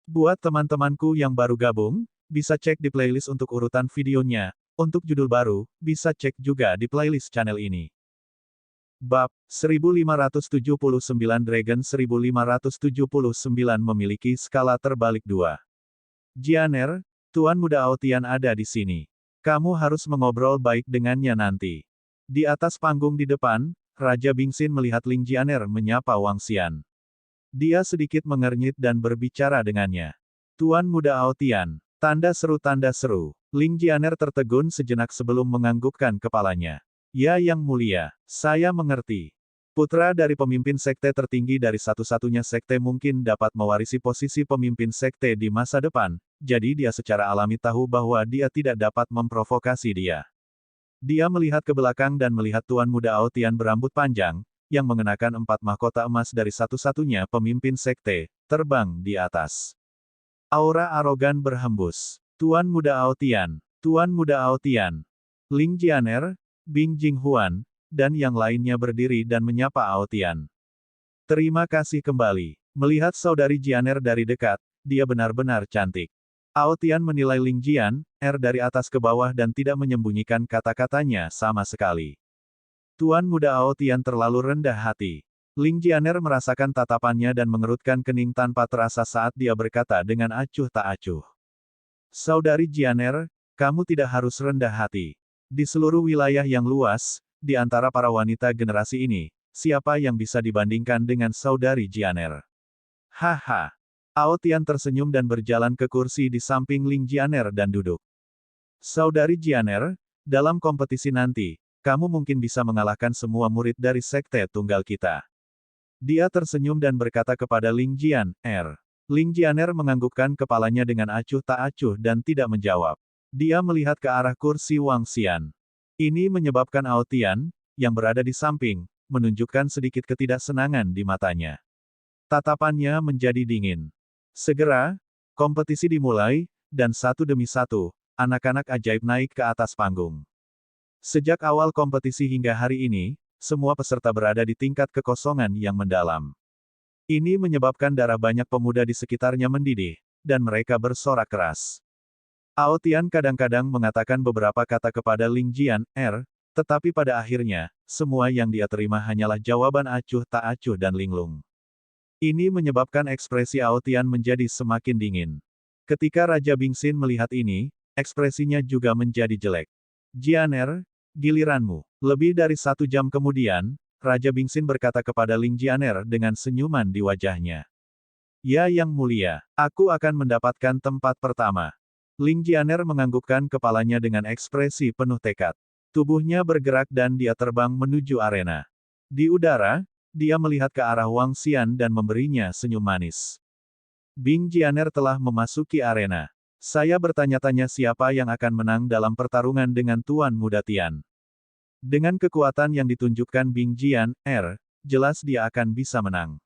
Buat teman-temanku yang baru gabung, bisa cek di playlist untuk urutan videonya. Untuk judul baru, bisa cek juga di playlist channel ini. Bab 1579 Dragon 1579 memiliki skala terbalik 2. Jianer, Tuan Muda Aotian ada di sini. Kamu harus mengobrol baik dengannya nanti. Di atas panggung di depan, Raja Bingxin melihat Ling Jianer menyapa Wang Xian. Dia sedikit mengernyit dan berbicara dengannya. Tuan Muda Aotian, tanda seru. Ling Jianer tertegun sejenak sebelum menganggukkan kepalanya. Ya Yang Mulia, saya mengerti. Putra dari pemimpin sekte tertinggi dari satu-satunya sekte mungkin dapat mewarisi posisi pemimpin sekte di masa depan, jadi dia secara alami tahu bahwa dia tidak dapat memprovokasi dia. Dia melihat ke belakang dan melihat Tuan Muda Aotian berambut panjang, yang mengenakan 4 mahkota emas dari satu-satunya pemimpin sekte, terbang di atas. Aura arogan berhembus. Tuan Muda Aotian, Tuan Muda Aotian. Ling Jianer, Bing Jinghuan, dan yang lainnya berdiri dan menyapa Aotian. Terima kasih kembali. Melihat saudari Jianer dari dekat, dia benar-benar cantik. Aotian menilai Ling Jianer dari atas ke bawah dan tidak menyembunyikan kata-katanya sama sekali. Tuan Muda Aotian terlalu rendah hati. Ling Jianer merasakan tatapannya dan mengerutkan kening tanpa terasa saat dia berkata dengan acuh tak acuh. Saudari Jianer, kamu tidak harus rendah hati. Di seluruh wilayah yang luas, di antara para wanita generasi ini, siapa yang bisa dibandingkan dengan saudari Jianer? Haha. Aotian tersenyum dan berjalan ke kursi di samping Ling Jianer dan duduk. Saudari Jianer, dalam kompetisi nanti, kamu mungkin bisa mengalahkan semua murid dari sekte tunggal kita. Dia tersenyum dan berkata kepada Ling Jianer. Ling Jianer menganggukkan kepalanya dengan acuh tak acuh dan tidak menjawab. Dia melihat ke arah kursi Wang Xian. Ini menyebabkan Aotian, yang berada di samping, menunjukkan sedikit ketidaksenangan di matanya. Tatapannya menjadi dingin. Segera, kompetisi dimulai, dan satu demi satu, anak-anak ajaib naik ke atas panggung. Sejak awal kompetisi hingga hari ini, semua peserta berada di tingkat kekosongan yang mendalam. Ini menyebabkan darah banyak pemuda di sekitarnya mendidih, dan mereka bersorak keras. Aotian kadang-kadang mengatakan beberapa kata kepada Ling Jianer, tetapi pada akhirnya, semua yang dia terima hanyalah jawaban acuh tak acuh dan linglung. Ini menyebabkan ekspresi Aotian menjadi semakin dingin. Ketika Raja Bingxin melihat ini, ekspresinya juga menjadi jelek. Jianer, giliranmu. Lebih dari 1 jam kemudian, Raja Bingxin berkata kepada Ling Jianer dengan senyuman di wajahnya. Ya Yang Mulia, aku akan mendapatkan tempat pertama. Ling Jianer menganggukkan kepalanya dengan ekspresi penuh tekad. Tubuhnya bergerak dan dia terbang menuju arena. Di udara, dia melihat ke arah Wang Xian dan memberinya senyum manis. Bing Jianer telah memasuki arena. Saya bertanya-tanya siapa yang akan menang dalam pertarungan dengan Tuan Muda Tian. Dengan kekuatan yang ditunjukkan Bing Jianer, jelas dia akan bisa menang.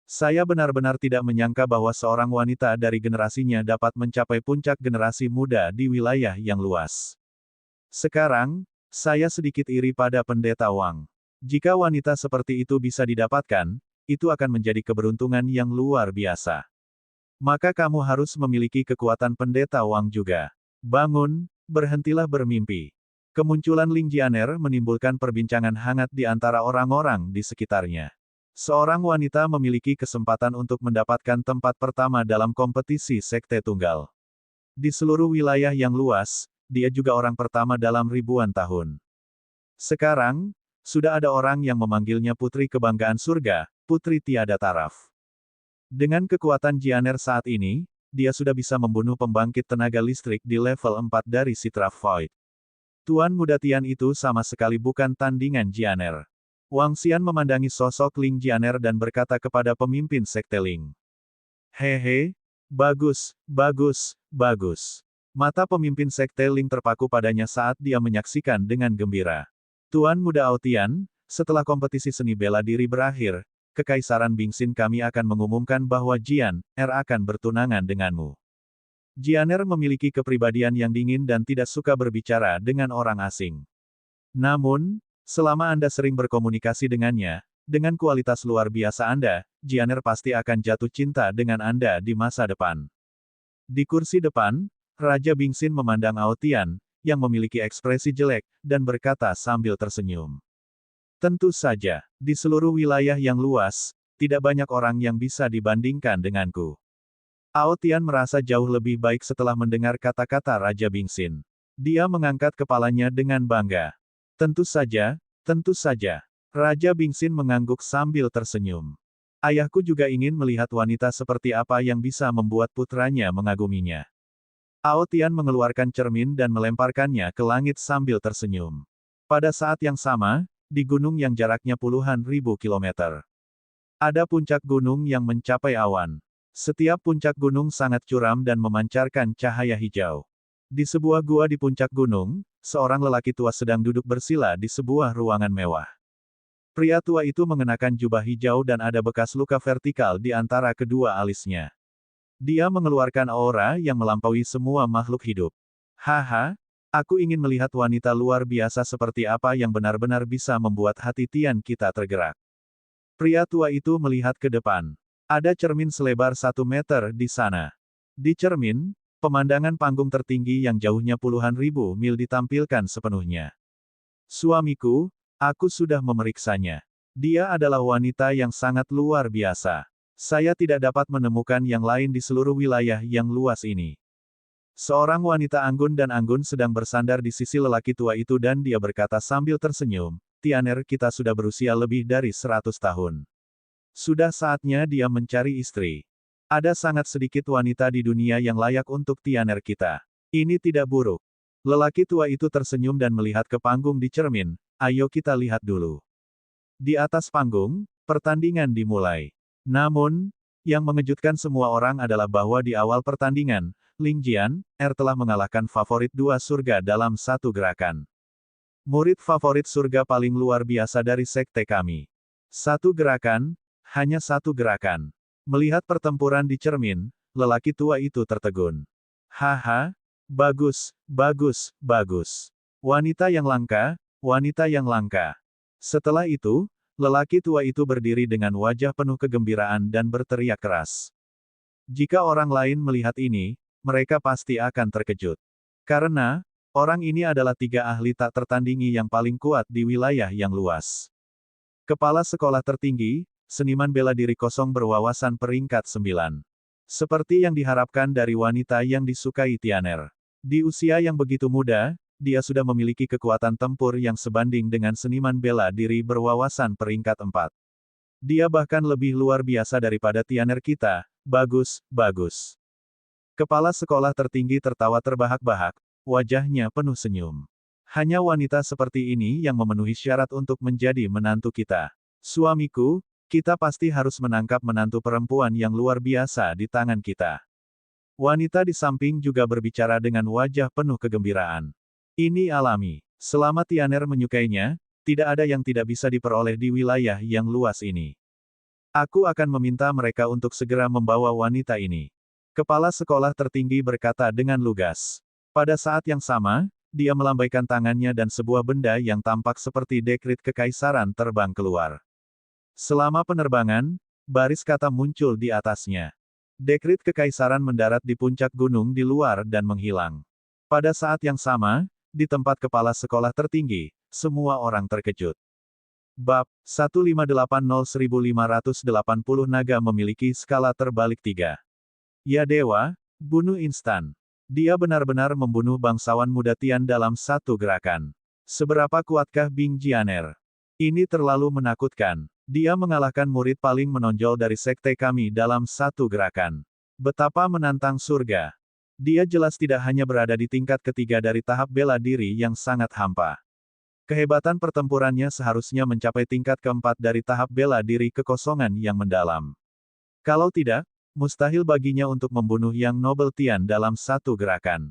Saya benar-benar tidak menyangka bahwa seorang wanita dari generasinya dapat mencapai puncak generasi muda di wilayah yang luas. Sekarang, saya sedikit iri pada Pendeta Wang. Jika wanita seperti itu bisa didapatkan, itu akan menjadi keberuntungan yang luar biasa. Maka kamu harus memiliki kekuatan Pendeta Wang juga. Bangun, berhentilah bermimpi. Kemunculan Ling Jianer menimbulkan perbincangan hangat di antara orang-orang di sekitarnya. Seorang wanita memiliki kesempatan untuk mendapatkan tempat pertama dalam kompetisi sekte tunggal. Di seluruh wilayah yang luas, dia juga orang pertama dalam ribuan tahun. Sekarang, sudah ada orang yang memanggilnya Putri Kebanggaan Surga, Putri Tiada Taraf. Dengan kekuatan Jianer saat ini, dia sudah bisa membunuh pembangkit tenaga listrik di level 4 dari Citra Void. Tuan Muda Tian itu sama sekali bukan tandingan Jianer. Wang Xian memandangi sosok Ling Jianer dan berkata kepada pemimpin sekte Ling. Hehe, bagus. Mata pemimpin sekte Ling terpaku padanya saat dia menyaksikan dengan gembira. Tuan Muda Aotian, setelah kompetisi seni bela diri berakhir, Kekaisaran Bingxin kami akan mengumumkan bahwa Jianer akan bertunangan denganmu. Jianer memiliki kepribadian yang dingin dan tidak suka berbicara dengan orang asing. Namun, selama Anda sering berkomunikasi dengannya, dengan kualitas luar biasa Anda, Jianer pasti akan jatuh cinta dengan Anda di masa depan. Di kursi depan, Raja Bingxin memandang Aotian, yang memiliki ekspresi jelek, dan berkata sambil tersenyum. Tentu saja, di seluruh wilayah yang luas, tidak banyak orang yang bisa dibandingkan denganku. Aotian merasa jauh lebih baik setelah mendengar kata-kata Raja Bingxin. Dia mengangkat kepalanya dengan bangga. Tentu saja, tentu saja. Raja Bingxin mengangguk sambil tersenyum. Ayahku juga ingin melihat wanita seperti apa yang bisa membuat putranya mengaguminya. Aotian mengeluarkan cermin dan melemparkannya ke langit sambil tersenyum. Pada saat yang sama, di gunung yang jaraknya puluhan ribu kilometer, ada puncak gunung yang mencapai awan. Setiap puncak gunung sangat curam dan memancarkan cahaya hijau. Di sebuah gua di puncak gunung, seorang lelaki tua sedang duduk bersila di sebuah ruangan mewah. Pria tua itu mengenakan jubah hijau dan ada bekas luka vertikal di antara kedua alisnya. Dia mengeluarkan aura yang melampaui semua makhluk hidup. Haha, aku ingin melihat wanita luar biasa seperti apa yang benar-benar bisa membuat hati Tian kita tergerak. Pria tua itu melihat ke depan. Ada cermin selebar 1 meter di sana. Di cermin, pemandangan panggung tertinggi yang jauhnya puluhan ribu mil ditampilkan sepenuhnya. Suamiku, aku sudah memeriksanya. Dia adalah wanita yang sangat luar biasa. Saya tidak dapat menemukan yang lain di seluruh wilayah yang luas ini. Seorang wanita anggun dan anggun sedang bersandar di sisi lelaki tua itu dan dia berkata sambil tersenyum, Tianer kita sudah berusia lebih dari 100 tahun. Sudah saatnya dia mencari istri. Ada sangat sedikit wanita di dunia yang layak untuk Tianer kita. Ini tidak buruk. Lelaki tua itu tersenyum dan melihat ke panggung di cermin. Ayo kita lihat dulu. Di atas panggung, pertandingan dimulai. Namun, yang mengejutkan semua orang adalah bahwa di awal pertandingan, Ling Jian, telah mengalahkan favorit dua surga dalam satu gerakan. Murid favorit surga paling luar biasa dari sekte kami. Satu gerakan, hanya satu gerakan. Melihat pertempuran di cermin, lelaki tua itu tertegun. Haha, bagus, bagus, bagus. Wanita yang langka, wanita yang langka. Setelah itu, lelaki tua itu berdiri dengan wajah penuh kegembiraan dan berteriak keras. Jika orang lain melihat ini, mereka pasti akan terkejut. Karena, orang ini adalah 3 ahli tak tertandingi yang paling kuat di wilayah yang luas. Kepala sekolah tertinggi, seniman bela diri kosong berwawasan peringkat 9. Seperti yang diharapkan dari wanita yang disukai Tianer. Di usia yang begitu muda, dia sudah memiliki kekuatan tempur yang sebanding dengan seniman bela diri berwawasan peringkat 4. Dia bahkan lebih luar biasa daripada Tianer kita, bagus, bagus. Kepala sekolah tertinggi tertawa terbahak-bahak, wajahnya penuh senyum. Hanya wanita seperti ini yang memenuhi syarat untuk menjadi menantu kita. Suamiku, kita pasti harus menangkap menantu perempuan yang luar biasa di tangan kita. Wanita di samping juga berbicara dengan wajah penuh kegembiraan. Ini alami. Selama Tianer menyukainya, tidak ada yang tidak bisa diperoleh di wilayah yang luas ini. Aku akan meminta mereka untuk segera membawa wanita ini. Kepala sekolah tertinggi berkata dengan lugas. Pada saat yang sama, dia melambaikan tangannya dan sebuah benda yang tampak seperti dekrit kekaisaran terbang keluar. Selama penerbangan, baris kata muncul di atasnya. Dekrit kekaisaran mendarat di puncak gunung di luar dan menghilang. Pada saat yang sama, di tempat kepala sekolah tertinggi, semua orang terkejut. Bab 1580580 naga memiliki skala terbalik 3. Ya dewa, bunuh instan. Dia benar-benar membunuh bangsawan muda Tian dalam satu gerakan. Seberapa kuatkah Bing Jianer? Ini terlalu menakutkan. Dia mengalahkan murid paling menonjol dari sekte kami dalam satu gerakan. Betapa menantang surga. Dia jelas tidak hanya berada di tingkat ketiga dari tahap bela diri yang sangat hampa. Kehebatan pertempurannya seharusnya mencapai tingkat keempat dari tahap bela diri kekosongan yang mendalam. Kalau tidak, mustahil baginya untuk membunuh Yang Nobel Tian dalam satu gerakan.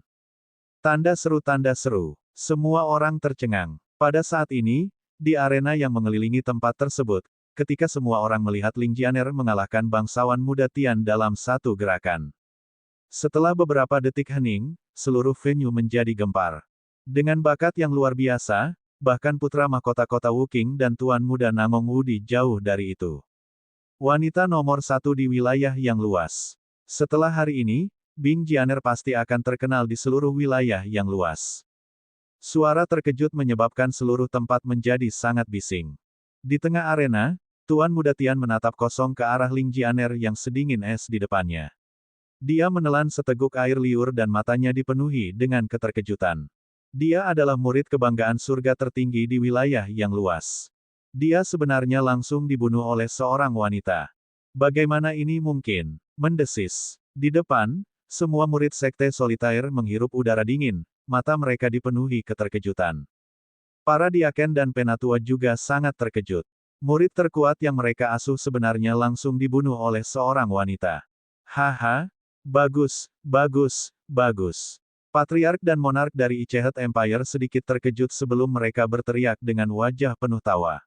Tanda seru. Semua orang tercengang. Pada saat ini, di arena yang mengelilingi tempat tersebut, ketika semua orang melihat Ling Jianer mengalahkan bangsawan muda Tian dalam satu gerakan. Setelah beberapa detik hening, seluruh venue menjadi gempar. Dengan bakat yang luar biasa, bahkan putra mahkota kota Wuking dan tuan muda Nangong Wudi jauh dari itu. Wanita nomor 1 di wilayah yang luas. Setelah hari ini, Bing Jianer pasti akan terkenal di seluruh wilayah yang luas. Suara terkejut menyebabkan seluruh tempat menjadi sangat bising. Di tengah arena, Tuan Muda Tian menatap kosong ke arah Ling Jianer yang sedingin es di depannya. Dia menelan seteguk air liur dan matanya dipenuhi dengan keterkejutan. Dia adalah murid kebanggaan surga tertinggi di wilayah yang luas. Dia sebenarnya langsung dibunuh oleh seorang wanita. Bagaimana ini mungkin? Mendesis. Di depan, semua murid sekte solitaire menghirup udara dingin, mata mereka dipenuhi keterkejutan. Para diaken dan penatua juga sangat terkejut. Murid terkuat yang mereka asuh sebenarnya langsung dibunuh oleh seorang wanita. Haha, bagus, bagus, bagus. Patriark dan monark dari Ichehet Empire sedikit terkejut sebelum mereka berteriak dengan wajah penuh tawa.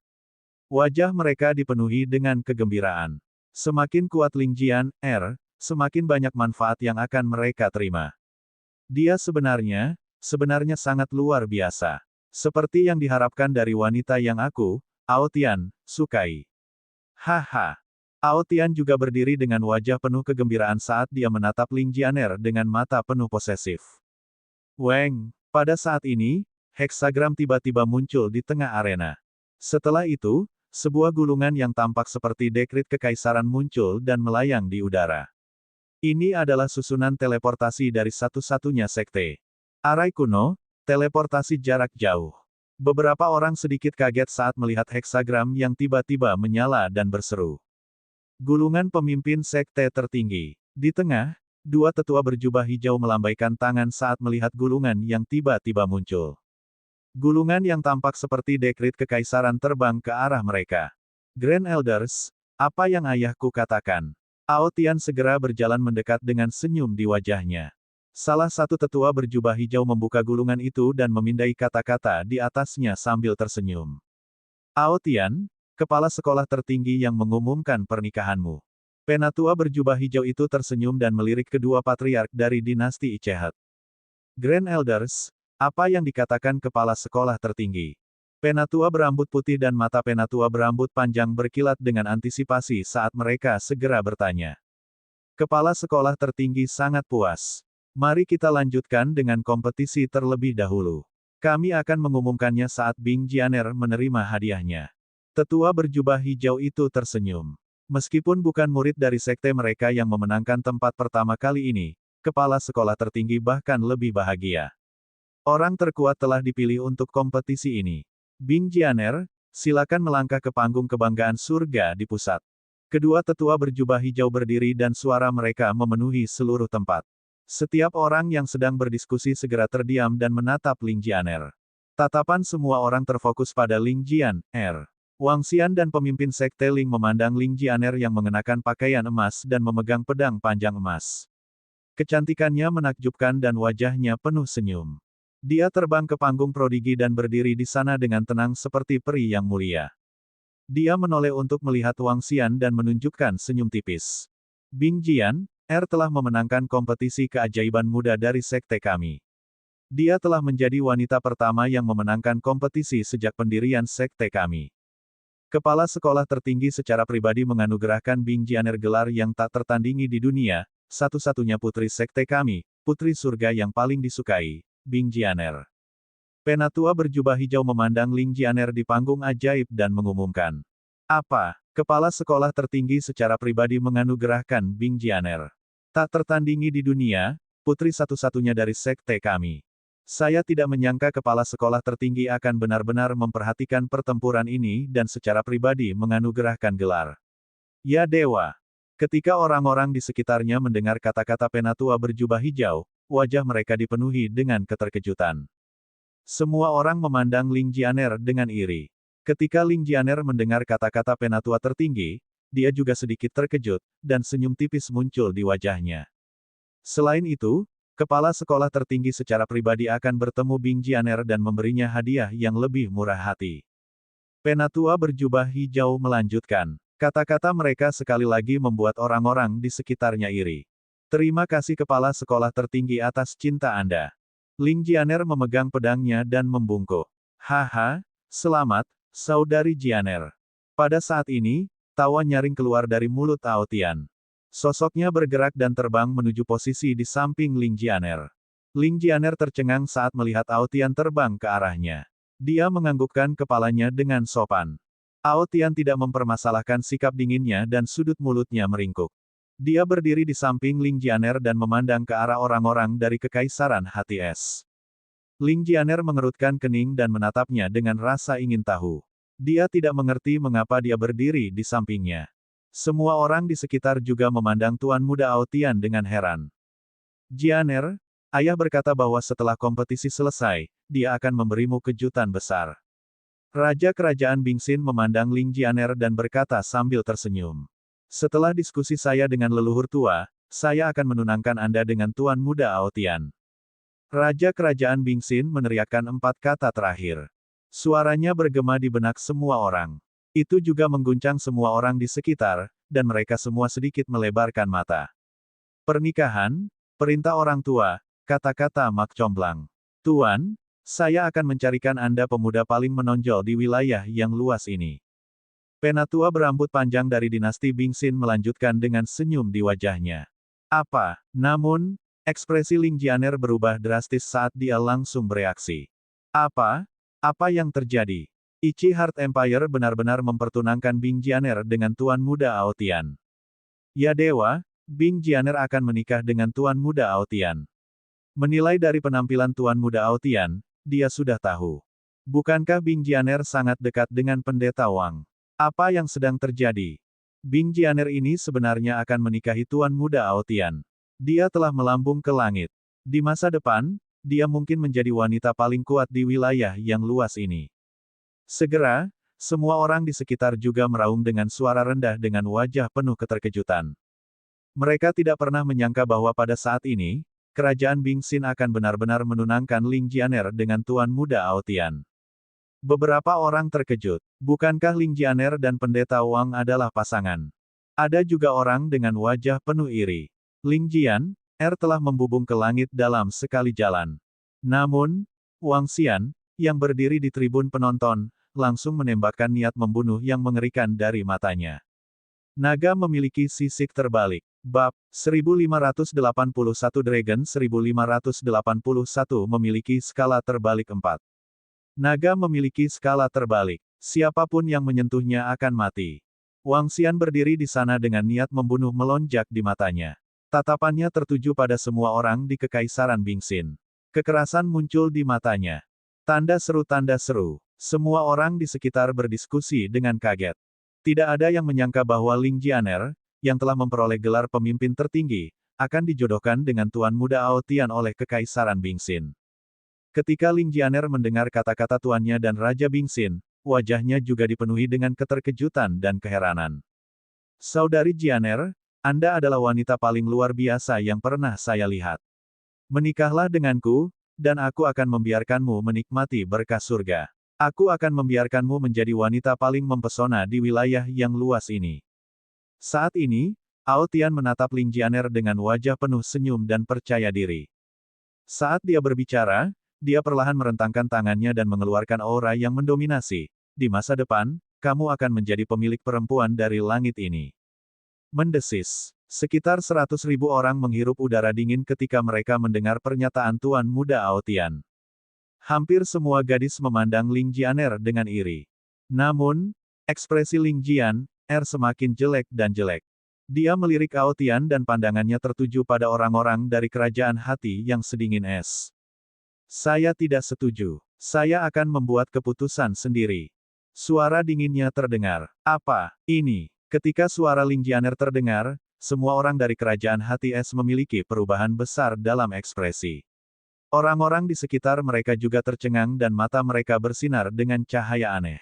Wajah mereka dipenuhi dengan kegembiraan. Semakin kuat Ling Jianer, semakin banyak manfaat yang akan mereka terima. Dia sebenarnya sangat luar biasa. Seperti yang diharapkan dari wanita yang aku, Ao Tian, sukai. Haha. Ao Tian juga berdiri dengan wajah penuh kegembiraan saat dia menatap Ling Jianer dengan mata penuh posesif. Weng, pada saat ini, heksagram tiba-tiba muncul di tengah arena. Setelah itu, sebuah gulungan yang tampak seperti dekrit kekaisaran muncul dan melayang di udara. Ini adalah susunan teleportasi dari satu-satunya sekte. Arai kuno, teleportasi jarak jauh. Beberapa orang sedikit kaget saat melihat heksagram yang tiba-tiba menyala dan berseru. Gulungan pemimpin sekte tertinggi. Di tengah, dua tetua berjubah hijau melambaikan tangan saat melihat gulungan yang tiba-tiba muncul. Gulungan yang tampak seperti dekrit kekaisaran terbang ke arah mereka. Grand Elders, apa yang ayahku katakan? Ao Tian segera berjalan mendekat dengan senyum di wajahnya. Salah satu tetua berjubah hijau membuka gulungan itu dan memindai kata-kata di atasnya sambil tersenyum. Ao Tian, kepala sekolah tertinggi yang mengumumkan pernikahanmu. Penatua berjubah hijau itu tersenyum dan melirik kedua patriark dari dinasti Ichehet. Grand Elders, apa yang dikatakan kepala sekolah tertinggi? Penatua berambut putih dan mata penatua berambut panjang berkilat dengan antisipasi saat mereka segera bertanya. Kepala sekolah tertinggi sangat puas. Mari kita lanjutkan dengan kompetisi terlebih dahulu. Kami akan mengumumkannya saat Bing Jianer menerima hadiahnya. Tetua berjubah hijau itu tersenyum. Meskipun bukan murid dari sekte mereka yang memenangkan tempat pertama kali ini, kepala sekolah tertinggi bahkan lebih bahagia. Orang terkuat telah dipilih untuk kompetisi ini. Bing Jianer, silakan melangkah ke panggung kebanggaan surga di pusat. Kedua tetua berjubah hijau berdiri dan suara mereka memenuhi seluruh tempat. Setiap orang yang sedang berdiskusi segera terdiam dan menatap Ling Jianer. Tatapan semua orang terfokus pada Ling Jianer. Wang Xian dan pemimpin sekte Ling memandang Ling Jianer yang mengenakan pakaian emas dan memegang pedang panjang emas. Kecantikannya menakjubkan dan wajahnya penuh senyum. Dia terbang ke panggung prodigi dan berdiri di sana dengan tenang seperti peri yang mulia. Dia menoleh untuk melihat Wang Xian dan menunjukkan senyum tipis. Bing Jianer telah memenangkan kompetisi keajaiban muda dari sekte kami. Dia telah menjadi wanita pertama yang memenangkan kompetisi sejak pendirian sekte kami. Kepala sekolah tertinggi secara pribadi menganugerahkan Bing Jianer gelar yang tak tertandingi di dunia, satu-satunya putri sekte kami, putri surga yang paling disukai. Bing Jianer. Penatua berjubah hijau memandang Ling Jianer di panggung ajaib dan mengumumkan. Apa? Kepala sekolah tertinggi secara pribadi menganugerahkan Bing Jianer. Tak tertandingi di dunia, putri satu-satunya dari sekte kami. Saya tidak menyangka kepala sekolah tertinggi akan benar-benar memperhatikan pertempuran ini dan secara pribadi menganugerahkan gelar. Ya dewa. Ketika orang-orang di sekitarnya mendengar kata-kata penatua berjubah hijau, wajah mereka dipenuhi dengan keterkejutan. Semua orang memandang Ling Jianer dengan iri. Ketika Ling Jianer mendengar kata-kata penatua tertinggi, dia juga sedikit terkejut, dan senyum tipis muncul di wajahnya. Selain itu, kepala sekolah tertinggi secara pribadi akan bertemu Bing Jianer dan memberinya hadiah yang lebih murah hati. Penatua berjubah hijau melanjutkan. Kata-kata mereka sekali lagi membuat orang-orang di sekitarnya iri. Terima kasih kepala sekolah tertinggi atas cinta Anda. Ling Jianer memegang pedangnya dan membungkuk. Haha, selamat, saudari Jianer. Pada saat ini, tawa nyaring keluar dari mulut Ao Tian. Sosoknya bergerak dan terbang menuju posisi di samping Ling Jianer. Ling Jianer tercengang saat melihat Ao Tian terbang ke arahnya. Dia menganggukkan kepalanya dengan sopan. Ao Tian tidak mempermasalahkan sikap dinginnya dan sudut mulutnya meringkuk. Dia berdiri di samping Ling Jianer dan memandang ke arah orang-orang dari Kekaisaran Hati Es. Ling Jianer mengerutkan kening dan menatapnya dengan rasa ingin tahu. Dia tidak mengerti mengapa dia berdiri di sampingnya. Semua orang di sekitar juga memandang Tuan Muda Ao Tian dengan heran. Jianer, ayah berkata bahwa setelah kompetisi selesai, dia akan memberimu kejutan besar. Raja Kerajaan Bingxin memandang Ling Jianer dan berkata sambil tersenyum. Setelah diskusi saya dengan leluhur tua, saya akan menunangkan Anda dengan Tuan Muda Ao Tian. Raja Kerajaan Bingxin meneriakkan 4 kata terakhir. Suaranya bergema di benak semua orang. Itu juga mengguncang semua orang di sekitar, dan mereka semua sedikit melebarkan mata. Pernikahan, perintah orang tua, kata-kata Mak Comblang. Tuan, saya akan mencarikan Anda pemuda paling menonjol di wilayah yang luas ini. Penatua berambut panjang dari dinasti Bingxin melanjutkan dengan senyum di wajahnya. Apa? Namun, ekspresi Ling Jianer berubah drastis saat dia langsung bereaksi. Apa? Apa yang terjadi? Ichi Heart Empire benar-benar mempertunangkan Bing Jianer dengan Tuan Muda Ao Tian. Ya dewa, Bing Jianer akan menikah dengan Tuan Muda Ao Tian. Menilai dari penampilan Tuan Muda Ao Tian, dia sudah tahu. Bukankah Bing Jianer sangat dekat dengan Pendeta Wang? Apa yang sedang terjadi? Bing Jianer ini sebenarnya akan menikahi Tuan Muda Ao Tian. Dia telah melambung ke langit. Di masa depan, dia mungkin menjadi wanita paling kuat di wilayah yang luas ini. Segera, semua orang di sekitar juga meraung dengan suara rendah dengan wajah penuh keterkejutan. Mereka tidak pernah menyangka bahwa pada saat ini, kerajaan Bingxin akan benar-benar menunangkan Ling Jianer dengan Tuan Muda Ao Tian. Beberapa orang terkejut. Bukankah Ling Jianer dan Pendeta Wang adalah pasangan? Ada juga orang dengan wajah penuh iri. Ling Jian, telah membubung ke langit dalam sekali jalan. Namun, Wang Xian, yang berdiri di tribun penonton, langsung menembakkan niat membunuh yang mengerikan dari matanya. Naga memiliki sisik terbalik. Bab 1581 Dragon 1581 memiliki skala terbalik 4. Naga memiliki skala terbalik. Siapapun yang menyentuhnya akan mati. Wang Xian berdiri di sana dengan niat membunuh melonjak di matanya. Tatapannya tertuju pada semua orang di Kekaisaran Bingxin. Kekerasan muncul di matanya. Tanda seru. Semua orang di sekitar berdiskusi dengan kaget. Tidak ada yang menyangka bahwa Ling Jianer, yang telah memperoleh gelar pemimpin tertinggi, akan dijodohkan dengan Tuan Muda Ao Tian oleh Kekaisaran Bingxin. Ketika Ling Jianer mendengar kata-kata tuannya dan Raja Bingxin, wajahnya juga dipenuhi dengan keterkejutan dan keheranan. Saudari Jianer, Anda adalah wanita paling luar biasa yang pernah saya lihat. Menikahlah denganku, dan aku akan membiarkanmu menikmati berkah surga. Aku akan membiarkanmu menjadi wanita paling mempesona di wilayah yang luas ini. Saat ini, Ao Tian menatap Ling Jianer dengan wajah penuh senyum dan percaya diri. Saat dia berbicara, dia perlahan merentangkan tangannya dan mengeluarkan aura yang mendominasi. Di masa depan, kamu akan menjadi pemilik perempuan dari langit ini. Mendesis. Sekitar 100.000 orang menghirup udara dingin ketika mereka mendengar pernyataan Tuan Muda Ao Tian. Hampir semua gadis memandang Ling Jianer dengan iri. Namun, ekspresi Ling Jian, semakin jelek dan jelek. Dia melirik Ao Tian dan pandangannya tertuju pada orang-orang dari kerajaan hati yang sedingin es. Saya tidak setuju. Saya akan membuat keputusan sendiri. Suara dinginnya terdengar. Apa ini? Ketika suara Ling Jianer terdengar, semua orang dari kerajaan hati es memiliki perubahan besar dalam ekspresi. Orang-orang di sekitar mereka juga tercengang dan mata mereka bersinar dengan cahaya aneh.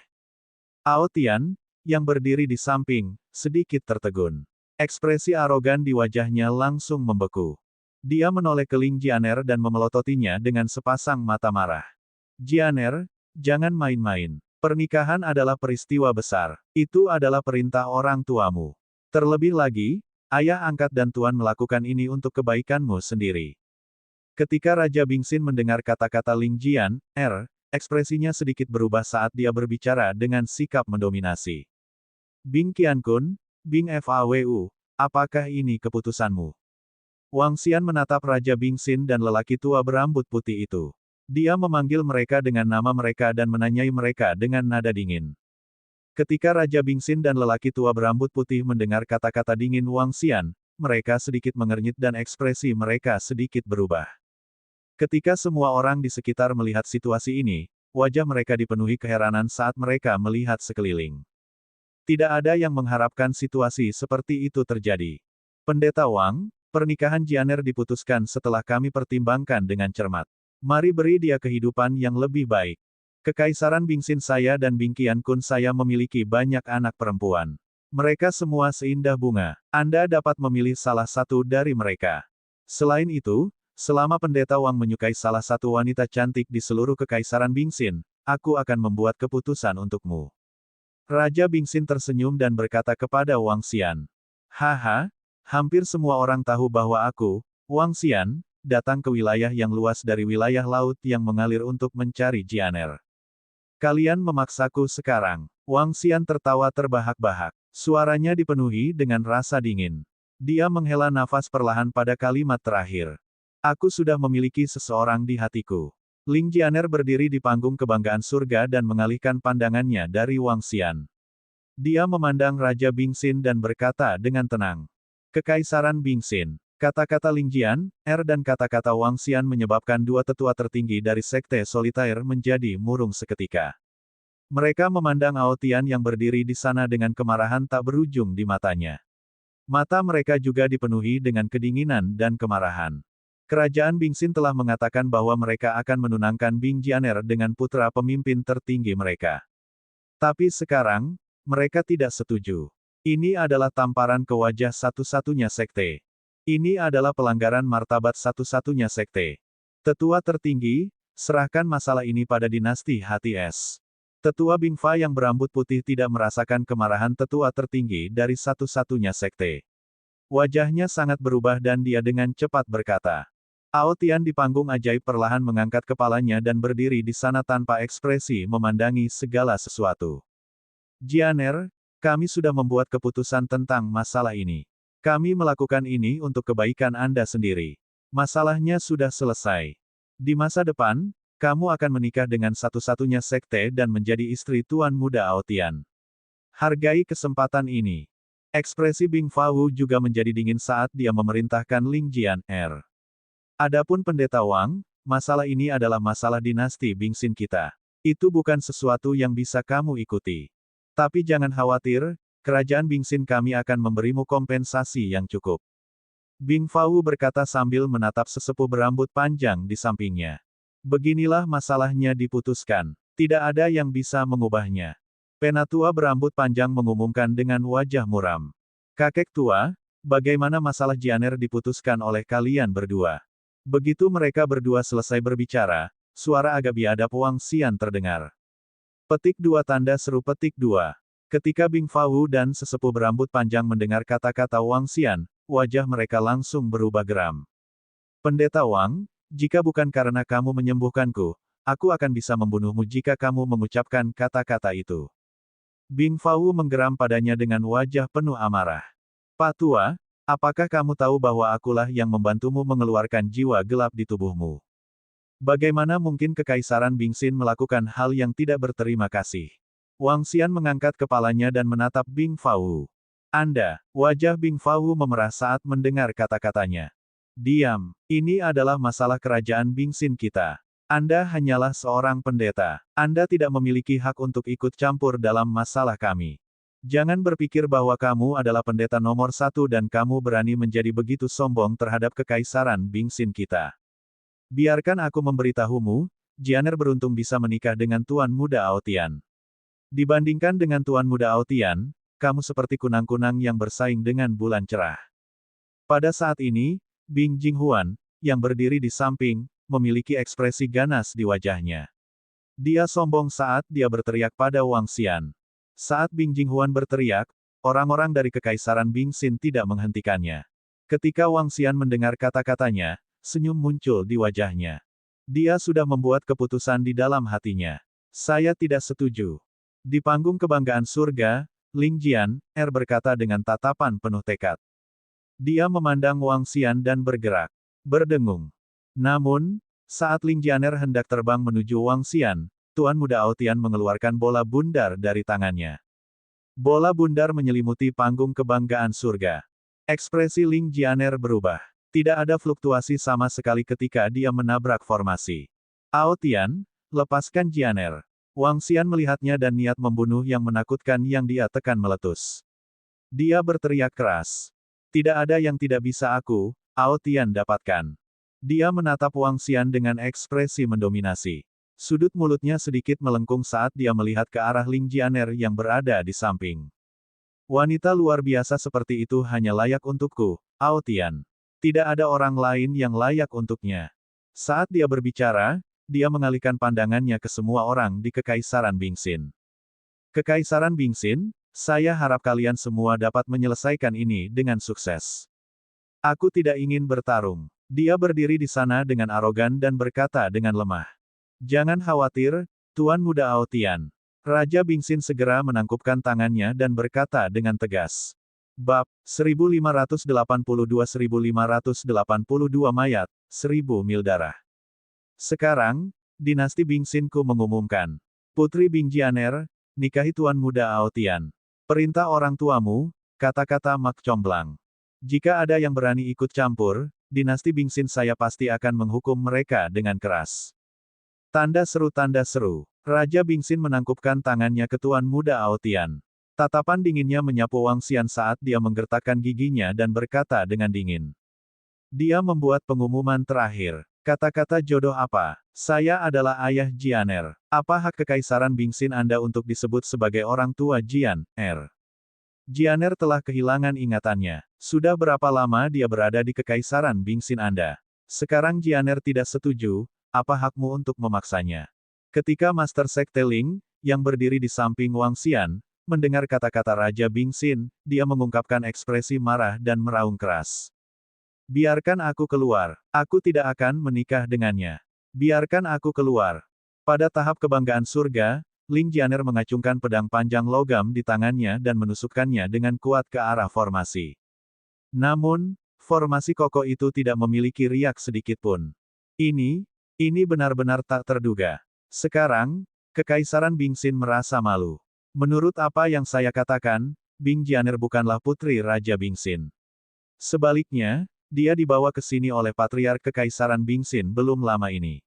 Ao Tian, yang berdiri di samping, sedikit tertegun. Ekspresi arogan di wajahnya langsung membeku. Dia menoleh ke Ling Jianer dan memelototinya dengan sepasang mata marah. Jianer, jangan main-main. Pernikahan adalah peristiwa besar. Itu adalah perintah orang tuamu. Terlebih lagi, ayah angkat dan tuan melakukan ini untuk kebaikanmu sendiri. Ketika Raja Bingxin mendengar kata-kata Ling Jian, ekspresinya sedikit berubah saat dia berbicara dengan sikap mendominasi. Bing Qiankun, Bing Fawu, Apakah ini keputusanmu? Wang Xian menatap Raja Bingxin dan lelaki tua berambut putih itu. Dia memanggil mereka dengan nama mereka dan menanyai mereka dengan nada dingin. Ketika Raja Bingxin dan lelaki tua berambut putih mendengar kata-kata dingin Wang Xian, mereka sedikit mengernyit dan ekspresi mereka sedikit berubah. Ketika semua orang di sekitar melihat situasi ini, wajah mereka dipenuhi keheranan saat mereka melihat sekeliling. Tidak ada yang mengharapkan situasi seperti itu terjadi. Pendeta Wang, pernikahan Jianer diputuskan setelah kami pertimbangkan dengan cermat. Mari beri dia kehidupan yang lebih baik. Kekaisaran Bingxin saya dan Bingqian Kun saya memiliki banyak anak perempuan. Mereka semua seindah bunga. Anda dapat memilih salah satu dari mereka. Selain itu, selama Pendeta Wang menyukai salah satu wanita cantik di seluruh Kekaisaran Bingxin, aku akan membuat keputusan untukmu. Raja Bingxin tersenyum dan berkata kepada Wang Xian. Haha, hampir semua orang tahu bahwa aku, Wang Xian, datang ke wilayah yang luas dari wilayah laut yang mengalir untuk mencari Jianer. Kalian memaksaku sekarang. Wang Xian tertawa terbahak-bahak. Suaranya dipenuhi dengan rasa dingin. Dia menghela nafas perlahan pada kalimat terakhir. Aku sudah memiliki seseorang di hatiku. Ling Jianer berdiri di panggung kebanggaan surga dan mengalihkan pandangannya dari Wang Xian. Dia memandang Raja Bingxin dan berkata dengan tenang. Kekaisaran Bingxin. Kata-kata Ling Jian, dan kata-kata Wang Xian menyebabkan dua tetua tertinggi dari Sekte Solitaire menjadi murung seketika. Mereka memandang Aotian yang berdiri di sana dengan kemarahan tak berujung di matanya. Mata mereka juga dipenuhi dengan kedinginan dan kemarahan. Kerajaan Bingxin telah mengatakan bahwa mereka akan menunangkan Bing Jianer dengan putra pemimpin tertinggi mereka. Tapi sekarang, mereka tidak setuju. Ini adalah tamparan ke wajah satu-satunya sekte. Ini adalah pelanggaran martabat satu-satunya sekte. Tetua tertinggi, serahkan masalah ini pada dinasti Hati Es. Tetua Bingfa yang berambut putih tidak merasakan kemarahan tetua tertinggi dari satu-satunya sekte. Wajahnya sangat berubah dan dia dengan cepat berkata. Aotian di panggung ajaib perlahan mengangkat kepalanya dan berdiri di sana tanpa ekspresi memandangi segala sesuatu. Jianer, kami sudah membuat keputusan tentang masalah ini. Kami melakukan ini untuk kebaikan Anda sendiri. Masalahnya sudah selesai. Di masa depan, kamu akan menikah dengan satu-satunya sekte dan menjadi istri Tuan Muda Aotian. Hargai kesempatan ini. Ekspresi Bing Fawu juga menjadi dingin saat dia memerintahkan Ling Jian. Adapun Pendeta Wang, masalah ini adalah masalah dinasti Bingxin kita. Itu bukan sesuatu yang bisa kamu ikuti. Tapi jangan khawatir, kerajaan Bingxin kami akan memberimu kompensasi yang cukup. Bing Fawu berkata sambil menatap sesepuh berambut panjang di sampingnya. Beginilah masalahnya diputuskan. Tidak ada yang bisa mengubahnya. Penatua berambut panjang mengumumkan dengan wajah muram. Kakek tua, bagaimana masalah Jianer diputuskan oleh kalian berdua? Begitu mereka berdua selesai berbicara, suara agak biadab Wang Xian terdengar. Petik 2 tanda seru petik 2. Ketika Bing Fawu dan sesepuh berambut panjang mendengar kata-kata Wang Xian, wajah mereka langsung berubah geram. Pendeta Wang, jika bukan karena kamu menyembuhkanku, aku akan bisa membunuhmu jika kamu mengucapkan kata-kata itu. Bing Fawu menggeram padanya dengan wajah penuh amarah. Pak Tua, apakah kamu tahu bahwa akulah yang membantumu mengeluarkan jiwa gelap di tubuhmu? Bagaimana mungkin Kekaisaran Bingxin melakukan hal yang tidak berterima kasih? Wang Xian mengangkat kepalanya dan menatap Bing Fawu. Anda, wajah Bing Fawu memerah saat mendengar kata-katanya. Diam, ini adalah masalah kerajaan Bingxin kita. Anda hanyalah seorang pendeta. Anda tidak memiliki hak untuk ikut campur dalam masalah kami. Jangan berpikir bahwa kamu adalah pendeta nomor 1 dan kamu berani menjadi begitu sombong terhadap Kekaisaran Bingxin kita. Biarkan aku memberitahumu, Jianer beruntung bisa menikah dengan Tuan Muda Aotian. Dibandingkan dengan Tuan Muda Aotian, kamu seperti kunang-kunang yang bersaing dengan bulan cerah. Pada saat ini, Bing Jinghuan, yang berdiri di samping, memiliki ekspresi ganas di wajahnya. Dia sombong saat dia berteriak pada Wang Xian. Saat Bing Jinghuan berteriak, orang-orang dari Kekaisaran Bingxin tidak menghentikannya. Ketika Wang Xian mendengar kata-katanya, senyum muncul di wajahnya. Dia sudah membuat keputusan di dalam hatinya. Saya tidak setuju. Di panggung kebanggaan surga, Ling Jian, berkata dengan tatapan penuh tekad. Dia memandang Wang Xian dan bergerak. Berdengung. Namun, saat Ling Jianer hendak terbang menuju Wang Xian, Tuan Muda Aotian mengeluarkan bola bundar dari tangannya. Bola bundar menyelimuti panggung kebanggaan surga. Ekspresi Ling Jianer berubah. Tidak ada fluktuasi sama sekali ketika dia menabrak formasi. Aotian, lepaskan Jianer. Wang Xian melihatnya dan niat membunuh yang menakutkan yang dia tekan meletus. Dia berteriak keras. Tidak ada yang tidak bisa aku, Aotian dapatkan. Dia menatap Wang Xian dengan ekspresi mendominasi. Sudut mulutnya sedikit melengkung saat dia melihat ke arah Ling Jianer yang berada di samping. Wanita luar biasa seperti itu hanya layak untukku, Aotian. Tidak ada orang lain yang layak untuknya. Saat dia berbicara, dia mengalihkan pandangannya ke semua orang di Kekaisaran Bingxin. Kekaisaran Bingxin, saya harap kalian semua dapat menyelesaikan ini dengan sukses. Aku tidak ingin bertarung. Dia berdiri di sana dengan arogan dan berkata dengan lemah. Jangan khawatir, Tuan Muda Aotian. Raja Bingxin segera menangkupkan tangannya dan berkata dengan tegas. Bab 1582-1582 mayat, 1000 mil darah. Sekarang, dinasti Bingxinku mengumumkan. Putri Bing Jianer, nikahi Tuan Muda Aotian. Perintah orang tuamu, kata-kata Mak Comblang. Jika ada yang berani ikut campur, dinasti Bingxin saya pasti akan menghukum mereka dengan keras. Tanda seru. Raja Bingxin menangkupkan tangannya ke Tuan Muda Aotian. Tatapan dinginnya menyapu Wang Xian saat dia menggertakkan giginya dan berkata dengan dingin. Dia membuat pengumuman terakhir. Kata-kata jodoh apa? Saya adalah ayah Jianer. Apa hak Kekaisaran Bingxin Anda untuk disebut sebagai orang tua Jianer? Jianer telah kehilangan ingatannya. Sudah berapa lama dia berada di Kekaisaran Bingxin Anda? Sekarang Jianer tidak setuju, apa hakmu untuk memaksanya? Ketika Master Sekte Ling, yang berdiri di samping Wang Xian, mendengar kata-kata Raja Bingxin, dia mengungkapkan ekspresi marah dan meraung keras. Biarkan aku keluar. Aku tidak akan menikah dengannya. Biarkan aku keluar. Pada tahap kebanggaan surga, Ling Jianer mengacungkan pedang panjang logam di tangannya dan menusukkannya dengan kuat ke arah formasi. Namun, formasi kokoh itu tidak memiliki riak sedikitpun. Ini benar-benar tak terduga. Sekarang, Kekaisaran Bingxin merasa malu. Menurut apa yang saya katakan, Bing Jianer bukanlah putri Raja Bingxin. Sebaliknya, dia dibawa ke sini oleh Patriark Kekaisaran Bingxin belum lama ini.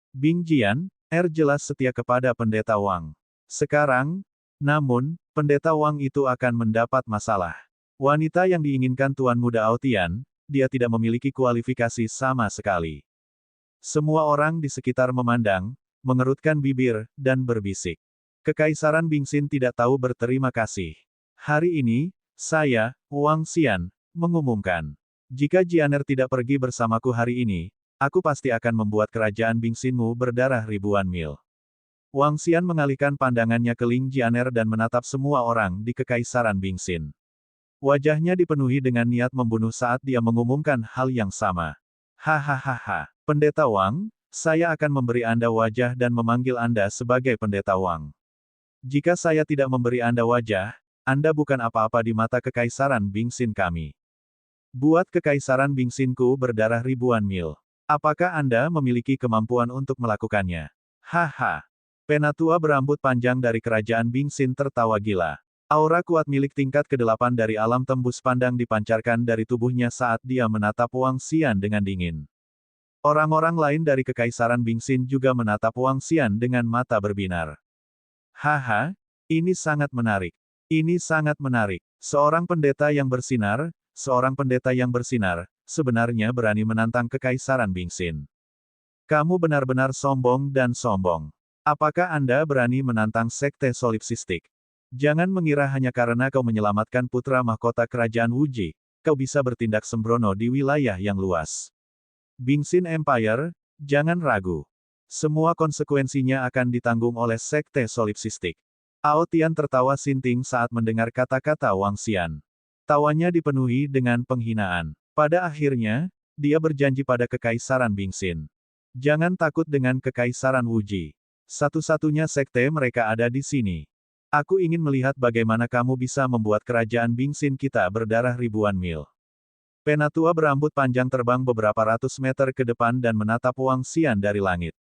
Bing Jian, jelas setia kepada Pendeta Wang. Sekarang, namun, Pendeta Wang itu akan mendapat masalah. Wanita yang diinginkan Tuan Muda Aotian, dia tidak memiliki kualifikasi sama sekali. Semua orang di sekitar memandang, mengerutkan bibir, dan berbisik. Kekaisaran Bingxin tidak tahu berterima kasih. Hari ini, saya, Wang Xian, mengumumkan. Jika Jianer tidak pergi bersamaku hari ini, aku pasti akan membuat kerajaan Bingxinmu berdarah ribuan mil. Wang Xian mengalihkan pandangannya ke Ling Jianer dan menatap semua orang di Kekaisaran Bingxin. Wajahnya dipenuhi dengan niat membunuh saat dia mengumumkan hal yang sama. Hahaha, Pendeta Wang, saya akan memberi Anda wajah dan memanggil Anda sebagai Pendeta Wang. Jika saya tidak memberi Anda wajah, Anda bukan apa-apa di mata Kekaisaran Bingxin kami. Buat Kekaisaran Bingxinku berdarah ribuan mil. Apakah Anda memiliki kemampuan untuk melakukannya? Haha. Penatua berambut panjang dari kerajaan Bingxin tertawa gila. Aura kuat milik tingkat ke-8 dari alam tembus pandang dipancarkan dari tubuhnya saat dia menatap Wang Xian dengan dingin. Orang-orang lain dari Kekaisaran Bingxin juga menatap Wang Xian dengan mata berbinar. Haha, ini sangat menarik. Ini sangat menarik. Seorang pendeta yang bersinar, sebenarnya berani menantang Kekaisaran Bingxin. Kamu benar-benar sombong dan sombong. Apakah Anda berani menantang Sekte Solipsistik? Jangan mengira hanya karena kau menyelamatkan putra mahkota kerajaan Wuji, kau bisa bertindak sembrono di wilayah yang luas. Bingxin Empire, jangan ragu. Semua konsekuensinya akan ditanggung oleh Sekte Solipsistik. Aotian tertawa sinting saat mendengar kata-kata Wang Xian. Tawanya dipenuhi dengan penghinaan. Pada akhirnya, dia berjanji pada Kekaisaran Bingxin. Jangan takut dengan Kekaisaran Wuji. Satu-satunya sekte mereka ada di sini. Aku ingin melihat bagaimana kamu bisa membuat kerajaan Bingxin kita berdarah ribuan mil. Penatua berambut panjang terbang beberapa ratus meter ke depan dan menatap Wang Xian dari langit.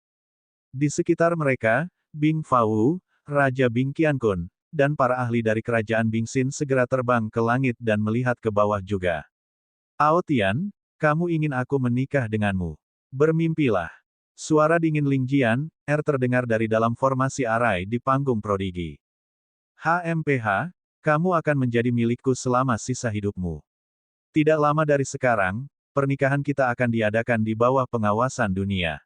Di sekitar mereka, Bing Fau, Raja Bing Qiankun, dan para ahli dari kerajaan Bing Xin segera terbang ke langit dan melihat ke bawah juga. Ao Tian, kamu ingin aku menikah denganmu. Bermimpilah. Suara dingin Ling Jian, terdengar dari dalam formasi arai di panggung prodigi. HMPH, kamu akan menjadi milikku selama sisa hidupmu. Tidak lama dari sekarang, pernikahan kita akan diadakan di bawah pengawasan dunia.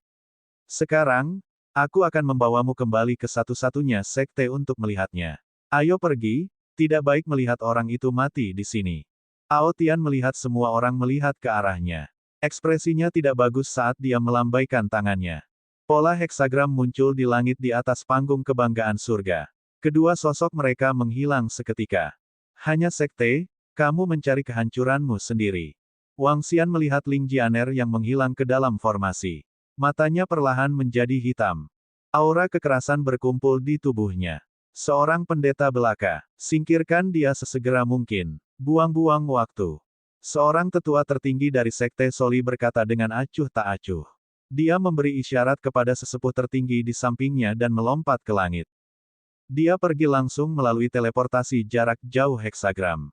Sekarang, aku akan membawamu kembali ke satu-satunya sekte untuk melihatnya. Ayo pergi, tidak baik melihat orang itu mati di sini. Ao Tian melihat semua orang melihat ke arahnya. Ekspresinya tidak bagus saat dia melambaikan tangannya. Pola heksagram muncul di langit di atas panggung kebanggaan surga. Kedua sosok mereka menghilang seketika. Hanya sekte, kamu mencari kehancuranmu sendiri. Wang Xian melihat Ling Jianer yang menghilang ke dalam formasi. Matanya perlahan menjadi hitam. Aura kekerasan berkumpul di tubuhnya. Seorang pendeta belaka, singkirkan dia sesegera mungkin. Buang-buang waktu. Seorang tetua tertinggi dari Sekte Soli berkata dengan acuh tak acuh. Dia memberi isyarat kepada sesepuh tertinggi di sampingnya dan melompat ke langit. Dia pergi langsung melalui teleportasi jarak jauh heksagram.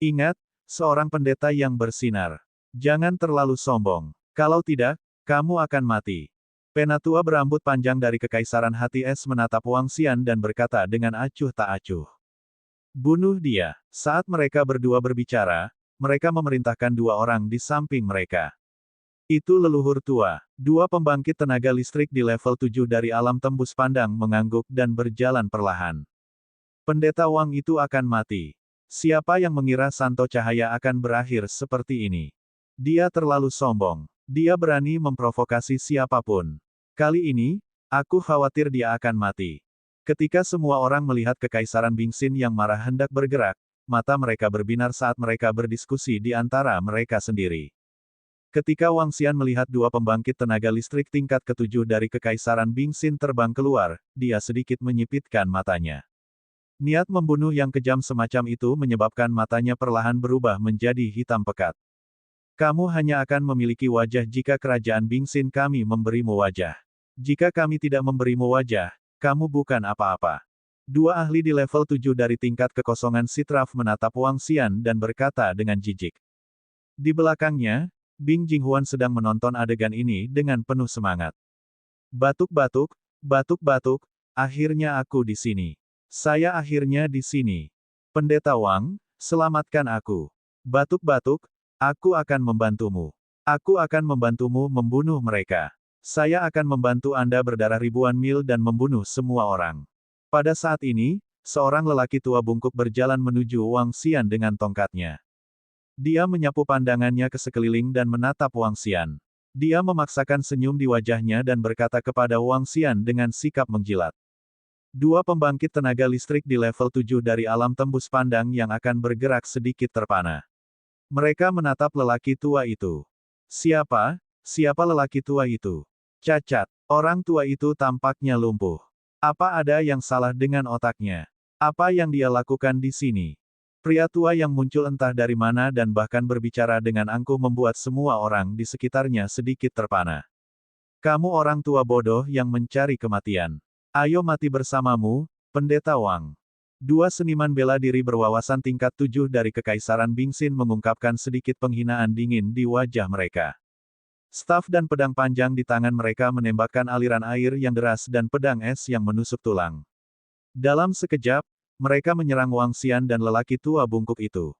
Ingat, seorang pendeta yang bersinar. Jangan terlalu sombong. Kalau tidak, kamu akan mati. Penatua berambut panjang dari Kekaisaran Hati Es menatap Wang Xian dan berkata dengan acuh tak acuh. Bunuh dia. Saat mereka berdua berbicara, mereka memerintahkan dua orang di samping mereka. Itu leluhur tua. Dua pembangkit tenaga listrik di level 7 dari alam tembus pandang mengangguk dan berjalan perlahan. Pendeta Wang itu akan mati. Siapa yang mengira Santo Cahaya akan berakhir seperti ini? Dia terlalu sombong. Dia berani memprovokasi siapapun. Kali ini, aku khawatir dia akan mati. Ketika semua orang melihat Kekaisaran Bing Xin yang marah hendak bergerak, mata mereka berbinar saat mereka berdiskusi di antara mereka sendiri. Ketika Wang Xian melihat dua pembangkit tenaga listrik tingkat ke-7 dari Kekaisaran Bing Xin terbang keluar, dia sedikit menyipitkan matanya. Niat membunuh yang kejam semacam itu menyebabkan matanya perlahan berubah menjadi hitam pekat. Kamu hanya akan memiliki wajah jika kerajaan Bing Xin kami memberimu wajah. Jika kami tidak memberimu wajah, kamu bukan apa-apa. Dua ahli di level 7 dari tingkat kekosongan Sitraf menatap Wang Xian dan berkata dengan jijik. Di belakangnya, Bing Jinghuan sedang menonton adegan ini dengan penuh semangat. Batuk-batuk, batuk-batuk, akhirnya aku di sini. Saya akhirnya di sini. Pendeta Wang, selamatkan aku. Batuk-batuk, aku akan membantumu. Aku akan membantumu membunuh mereka. Saya akan membantu Anda berdarah ribuan mil dan membunuh semua orang. Pada saat ini, seorang lelaki tua bungkuk berjalan menuju Wang Xian dengan tongkatnya. Dia menyapu pandangannya ke sekeliling dan menatap Wang Xian. Dia memaksakan senyum di wajahnya dan berkata kepada Wang Xian dengan sikap menjilat. Dua pembangkit tenaga listrik di level 7 dari alam tembus pandang yang akan bergerak sedikit terpana. Mereka menatap lelaki tua itu. Siapa? Siapa lelaki tua itu? Cacat. Orang tua itu tampaknya lumpuh. Apa ada yang salah dengan otaknya? Apa yang dia lakukan di sini? Pria tua yang muncul entah dari mana dan bahkan berbicara dengan angkuh membuat semua orang di sekitarnya sedikit terpana. Kamu orang tua bodoh yang mencari kematian. Ayo mati bersamamu, Pendeta Wang. Dua seniman bela diri berwawasan tingkat 7 dari Kekaisaran Bing Xin mengungkapkan sedikit penghinaan dingin di wajah mereka. Staf dan pedang panjang di tangan mereka menembakkan aliran air yang deras dan pedang es yang menusuk tulang. Dalam sekejap, mereka menyerang Wang Xian dan lelaki tua bungkuk itu.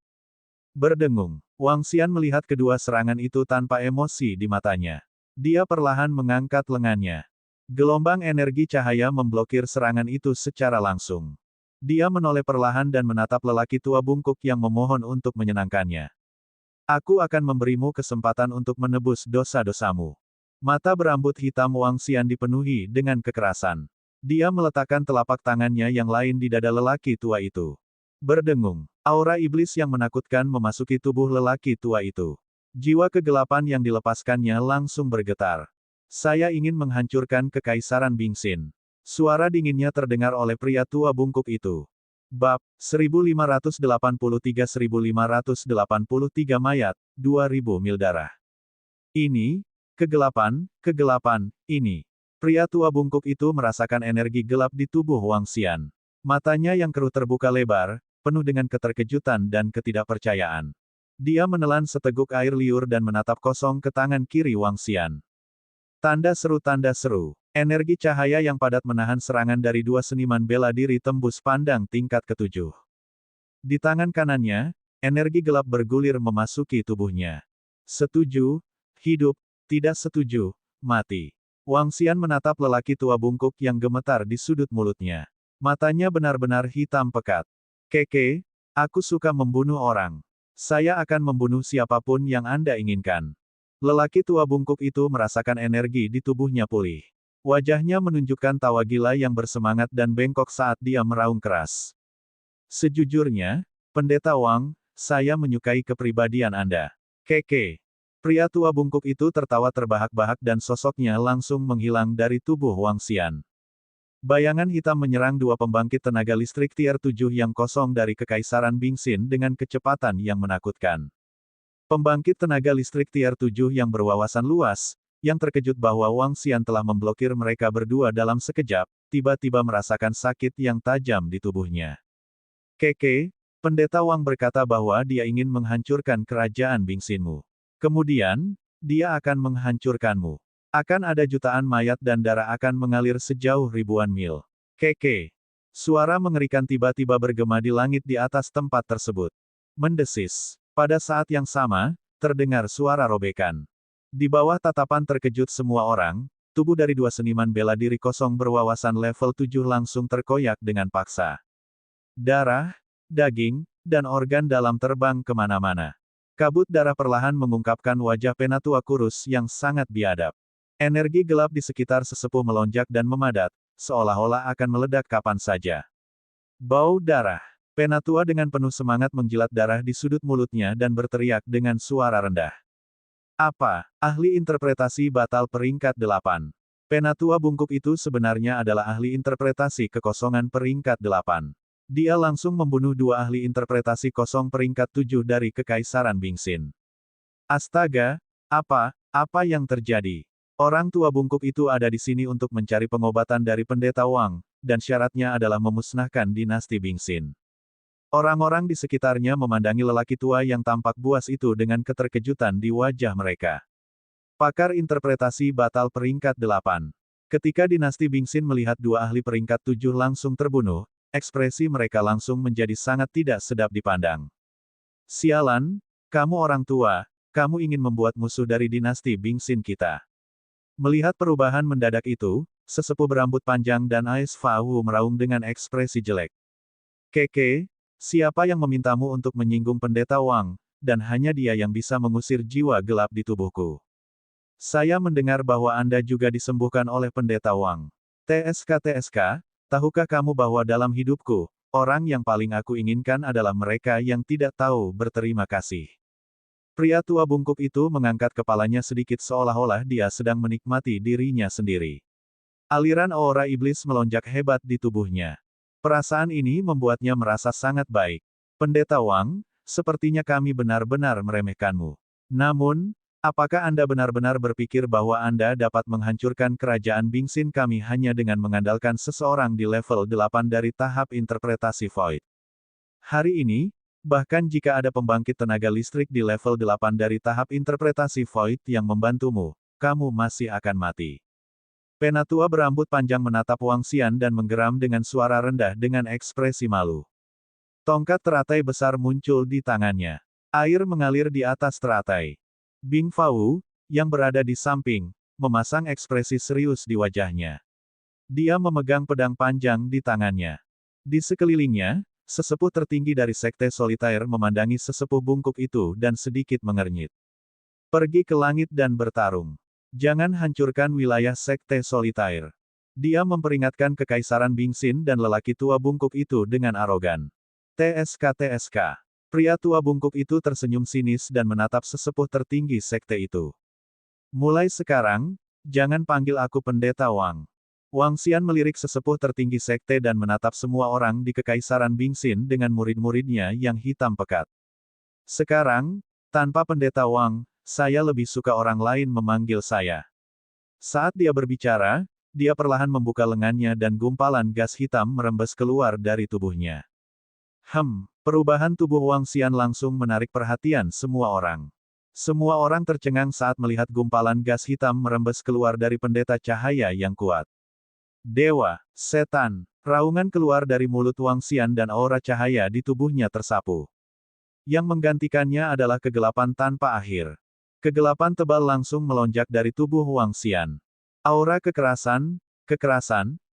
Berdengung, Wang Xian melihat kedua serangan itu tanpa emosi di matanya. Dia perlahan mengangkat lengannya. Gelombang energi cahaya memblokir serangan itu secara langsung. Dia menoleh perlahan dan menatap lelaki tua bungkuk yang memohon untuk menyenangkannya. Aku akan memberimu kesempatan untuk menebus dosa-dosamu. Mata berambut hitam Wang Xian dipenuhi dengan kekerasan. Dia meletakkan telapak tangannya yang lain di dada lelaki tua itu. Berdengung, aura iblis yang menakutkan memasuki tubuh lelaki tua itu. Jiwa kegelapan yang dilepaskannya langsung bergetar. Saya ingin menghancurkan Kekaisaran Bing Xin. Suara dinginnya terdengar oleh pria tua bungkuk itu. Bab 1583 mayat, 2000 mil darah. Ini, kegelapan, ini. Pria tua bungkuk itu merasakan energi gelap di tubuh Wang Xian. Matanya yang keruh terbuka lebar, penuh dengan keterkejutan dan ketidakpercayaan. Dia menelan seteguk air liur dan menatap kosong ke tangan kiri Wang Xian. Tanda seru. Energi cahaya yang padat menahan serangan dari dua seniman bela diri tembus pandang tingkat ketujuh. Di tangan kanannya, energi gelap bergulir memasuki tubuhnya. Setuju, hidup, tidak setuju, mati. Wang Xian menatap lelaki tua bungkuk yang gemetar di sudut mulutnya. Matanya benar-benar hitam pekat. Keke, aku suka membunuh orang. Saya akan membunuh siapapun yang Anda inginkan. Lelaki tua bungkuk itu merasakan energi di tubuhnya pulih. Wajahnya menunjukkan tawa gila yang bersemangat dan bengkok saat dia meraung keras. Sejujurnya, Pendeta Wang, saya menyukai kepribadian Anda. Keke. Pria tua bungkuk itu tertawa terbahak-bahak dan sosoknya langsung menghilang dari tubuh Wang Xian. Bayangan hitam menyerang dua pembangkit tenaga listrik tier 7 yang kosong dari Kekaisaran Bingxin dengan kecepatan yang menakutkan. Pembangkit tenaga listrik tier 7 yang berwawasan luas, yang terkejut bahwa Wang Xian telah memblokir mereka berdua dalam sekejap, tiba-tiba merasakan sakit yang tajam di tubuhnya. Keke, Pendeta Wang berkata bahwa dia ingin menghancurkan kerajaan Bingxinmu. Kemudian, dia akan menghancurkanmu. Akan ada jutaan mayat dan darah akan mengalir sejauh ribuan mil. Keke. Suara mengerikan tiba-tiba bergema di langit di atas tempat tersebut. Mendesis. Pada saat yang sama, terdengar suara robekan. Di bawah tatapan terkejut semua orang, tubuh dari dua seniman bela diri kosong berwawasan level 7 langsung terkoyak dengan paksa. Darah, daging, dan organ dalam terbang kemana-mana. Kabut darah perlahan mengungkapkan wajah penatua kurus yang sangat biadab. Energi gelap di sekitar sesepuh melonjak dan memadat, seolah-olah akan meledak kapan saja. Bau darah. Penatua dengan penuh semangat menjilat darah di sudut mulutnya dan berteriak dengan suara rendah. Apa? Ahli interpretasi batal peringkat 8. Penatua bungkuk itu sebenarnya adalah ahli interpretasi kekosongan peringkat 8. Dia langsung membunuh dua ahli interpretasi kosong peringkat 7 dari Kekaisaran Bingxin. Astaga, apa yang terjadi? Orang tua bungkuk itu ada di sini untuk mencari pengobatan dari Pendeta Wang, dan syaratnya adalah memusnahkan dinasti Bingxin. Orang-orang di sekitarnya memandangi lelaki tua yang tampak buas itu dengan keterkejutan di wajah mereka. Pakar interpretasi batal peringkat 8. Ketika dinasti Bingxin melihat dua ahli peringkat 7 langsung terbunuh, ekspresi mereka langsung menjadi sangat tidak sedap dipandang. Sialan, kamu orang tua, kamu ingin membuat musuh dari dinasti Bingxin kita. Melihat perubahan mendadak itu, sesepuh berambut panjang dan Ais Fawu meraung dengan ekspresi jelek. Keke, siapa yang memintamu untuk menyinggung Pendeta Wang, dan hanya dia yang bisa mengusir jiwa gelap di tubuhku. Saya mendengar bahwa Anda juga disembuhkan oleh Pendeta Wang. TSK, tahukah kamu bahwa dalam hidupku, orang yang paling aku inginkan adalah mereka yang tidak tahu berterima kasih. Pria tua bungkuk itu mengangkat kepalanya sedikit seolah-olah dia sedang menikmati dirinya sendiri. Aliran aura iblis melonjak hebat di tubuhnya. Perasaan ini membuatnya merasa sangat baik. Pendeta Wang, sepertinya kami benar-benar meremehkanmu. Namun, apakah Anda benar-benar berpikir bahwa Anda dapat menghancurkan kerajaan Bingxin kami hanya dengan mengandalkan seseorang di level 8 dari tahap interpretasi Void? Hari ini, bahkan jika ada pembangkit tenaga listrik di level 8 dari tahap interpretasi Void yang membantumu, kamu masih akan mati. Penatua berambut panjang menatap Wang Xian dan menggeram dengan suara rendah dengan ekspresi malu. Tongkat teratai besar muncul di tangannya. Air mengalir di atas teratai. Bing Fawu, yang berada di samping, memasang ekspresi serius di wajahnya. Dia memegang pedang panjang di tangannya. Di sekelilingnya, sesepuh tertinggi dari Sekte Solitaire memandangi sesepuh bungkuk itu dan sedikit mengernyit. Pergi ke langit dan bertarung. Jangan hancurkan wilayah Sekte Solitaire. Dia memperingatkan Kekaisaran Bingxin dan lelaki tua bungkuk itu dengan arogan. TSK. Pria tua bungkuk itu tersenyum sinis dan menatap sesepuh tertinggi sekte itu. Mulai sekarang, jangan panggil aku Pendeta Wang. Wang Xian melirik sesepuh tertinggi sekte dan menatap semua orang di Kekaisaran Bingxin dengan murid-muridnya yang hitam pekat. Sekarang, tanpa Pendeta Wang, saya lebih suka orang lain memanggil saya. Saat dia berbicara, dia perlahan membuka lengannya dan gumpalan gas hitam merembes keluar dari tubuhnya. Perubahan tubuh Wang Xian langsung menarik perhatian semua orang. Semua orang tercengang saat melihat gumpalan gas hitam merembes keluar dari pendeta cahaya yang kuat. Dewa, setan, raungan keluar dari mulut Wang Xian dan aura cahaya di tubuhnya tersapu. Yang menggantikannya adalah kegelapan tanpa akhir. Kegelapan tebal langsung melonjak dari tubuh Wang Xian. Aura kekerasan,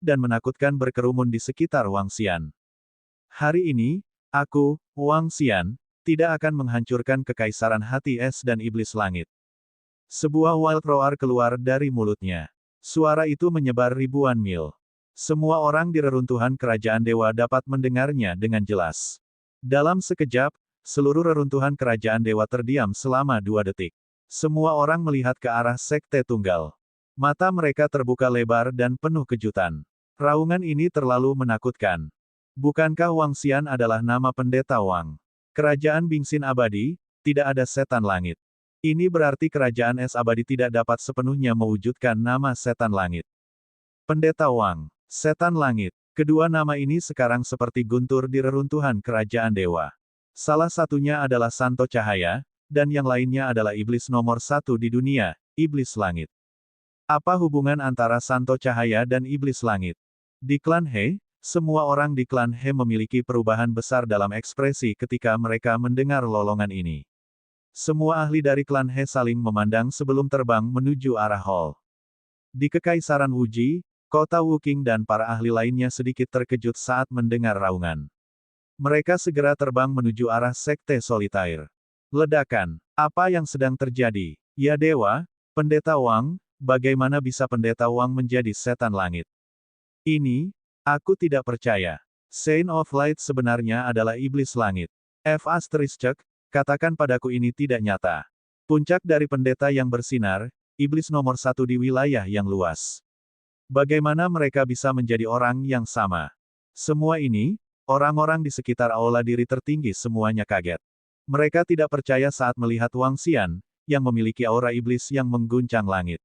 dan menakutkan berkerumun di sekitar Wang Xian. Hari ini, aku, Wang Xian, tidak akan menghancurkan kekaisaran hati es dan iblis langit. Sebuah wild roar keluar dari mulutnya. Suara itu menyebar ribuan mil. Semua orang di reruntuhan kerajaan dewa dapat mendengarnya dengan jelas. Dalam sekejap, seluruh reruntuhan kerajaan dewa terdiam selama 2 detik. Semua orang melihat ke arah sekte tunggal. Mata mereka terbuka lebar dan penuh kejutan. Raungan ini terlalu menakutkan. Bukankah Wang Xian adalah nama pendeta Wang? Kerajaan Bingxin abadi, tidak ada setan langit. Ini berarti kerajaan es abadi tidak dapat sepenuhnya mewujudkan nama setan langit. Pendeta Wang, setan langit. Kedua nama ini sekarang seperti guntur di reruntuhan kerajaan dewa. Salah satunya adalah Santo Cahaya, dan yang lainnya adalah iblis nomor 1 di dunia, iblis langit. Apa hubungan antara Santo Cahaya dan iblis langit? Di klan He, semua orang di klan He memiliki perubahan besar dalam ekspresi ketika mereka mendengar lolongan ini. Semua ahli dari klan He saling memandang sebelum terbang menuju arah hall. Di Kekaisaran Wuji, kota Wuqing dan para ahli lainnya sedikit terkejut saat mendengar raungan. Mereka segera terbang menuju arah sekte Solitaire. Ledakan, apa yang sedang terjadi? Ya dewa, Pendeta Wang, bagaimana bisa Pendeta Wang menjadi setan langit? Ini, aku tidak percaya. Saint of Light sebenarnya adalah iblis langit. Katakan padaku ini tidak nyata. Puncak dari pendeta yang bersinar, iblis nomor 1 di wilayah yang luas. Bagaimana mereka bisa menjadi orang yang sama? Semua ini, orang-orang di sekitar aula diri tertinggi semuanya kaget. Mereka tidak percaya saat melihat Wang Xian, yang memiliki aura iblis yang mengguncang langit.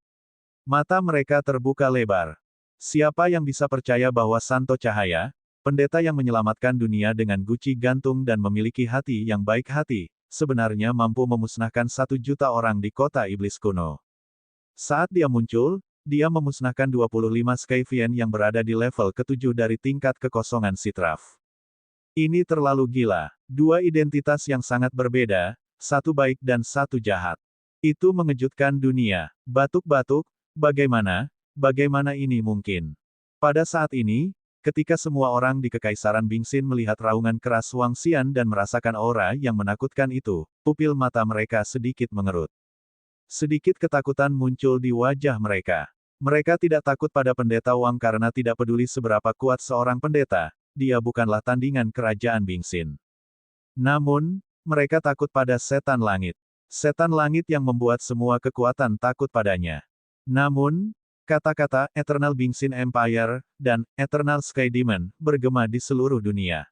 Mata mereka terbuka lebar. Siapa yang bisa percaya bahwa Santo Cahaya, pendeta yang menyelamatkan dunia dengan guci gantung dan memiliki hati yang baik hati, sebenarnya mampu memusnahkan 1 juta orang di kota iblis kuno. Saat dia muncul, dia memusnahkan 25 Skyvian yang berada di level ke-7 dari tingkat kekosongan Sitraf. Ini terlalu gila. 2 identitas yang sangat berbeda, 1 baik dan 1 jahat. Itu mengejutkan dunia. Batuk-batuk, bagaimana ini mungkin? Pada saat ini, ketika semua orang di Kekaisaran Bingxin melihat raungan keras Wang Xian dan merasakan aura yang menakutkan itu, pupil mata mereka sedikit mengerut. Sedikit ketakutan muncul di wajah mereka. Mereka tidak takut pada Pendeta Wang karena tidak peduli seberapa kuat seorang pendeta, dia bukanlah tandingan kerajaan Bingxin. Namun, mereka takut pada setan langit. Setan langit yang membuat semua kekuatan takut padanya. Namun, kata-kata Eternal Bingxin Empire dan Eternal Sky Demon bergema di seluruh dunia.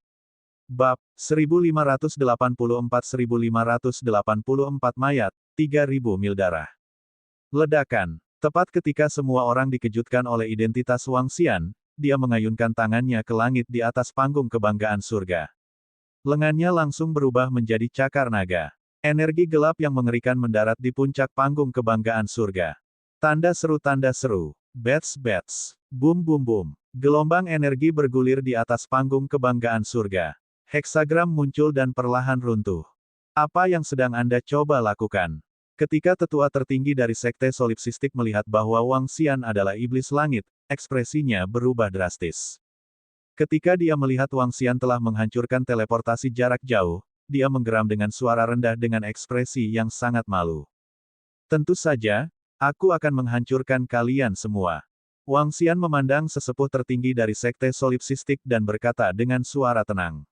Bab 1584 mayat, 3000 mil darah. Ledakan. Tepat ketika semua orang dikejutkan oleh identitas Wang Xian, dia mengayunkan tangannya ke langit di atas panggung kebanggaan surga. Lengannya langsung berubah menjadi cakar naga. Energi gelap yang mengerikan mendarat di puncak panggung kebanggaan surga. Tanda seru. Bats. Boom. Gelombang energi bergulir di atas panggung kebanggaan surga. Heksagram muncul dan perlahan runtuh. Apa yang sedang Anda coba lakukan? Ketika tetua tertinggi dari sekte solipsistik melihat bahwa Wang Xian adalah iblis langit, ekspresinya berubah drastis. Ketika dia melihat Wang Xian telah menghancurkan teleportasi jarak jauh, dia menggeram dengan suara rendah dengan ekspresi yang sangat malu. Tentu saja, aku akan menghancurkan kalian semua. Wang Xian memandang sesepuh tertinggi dari sekte solipsistik dan berkata dengan suara tenang.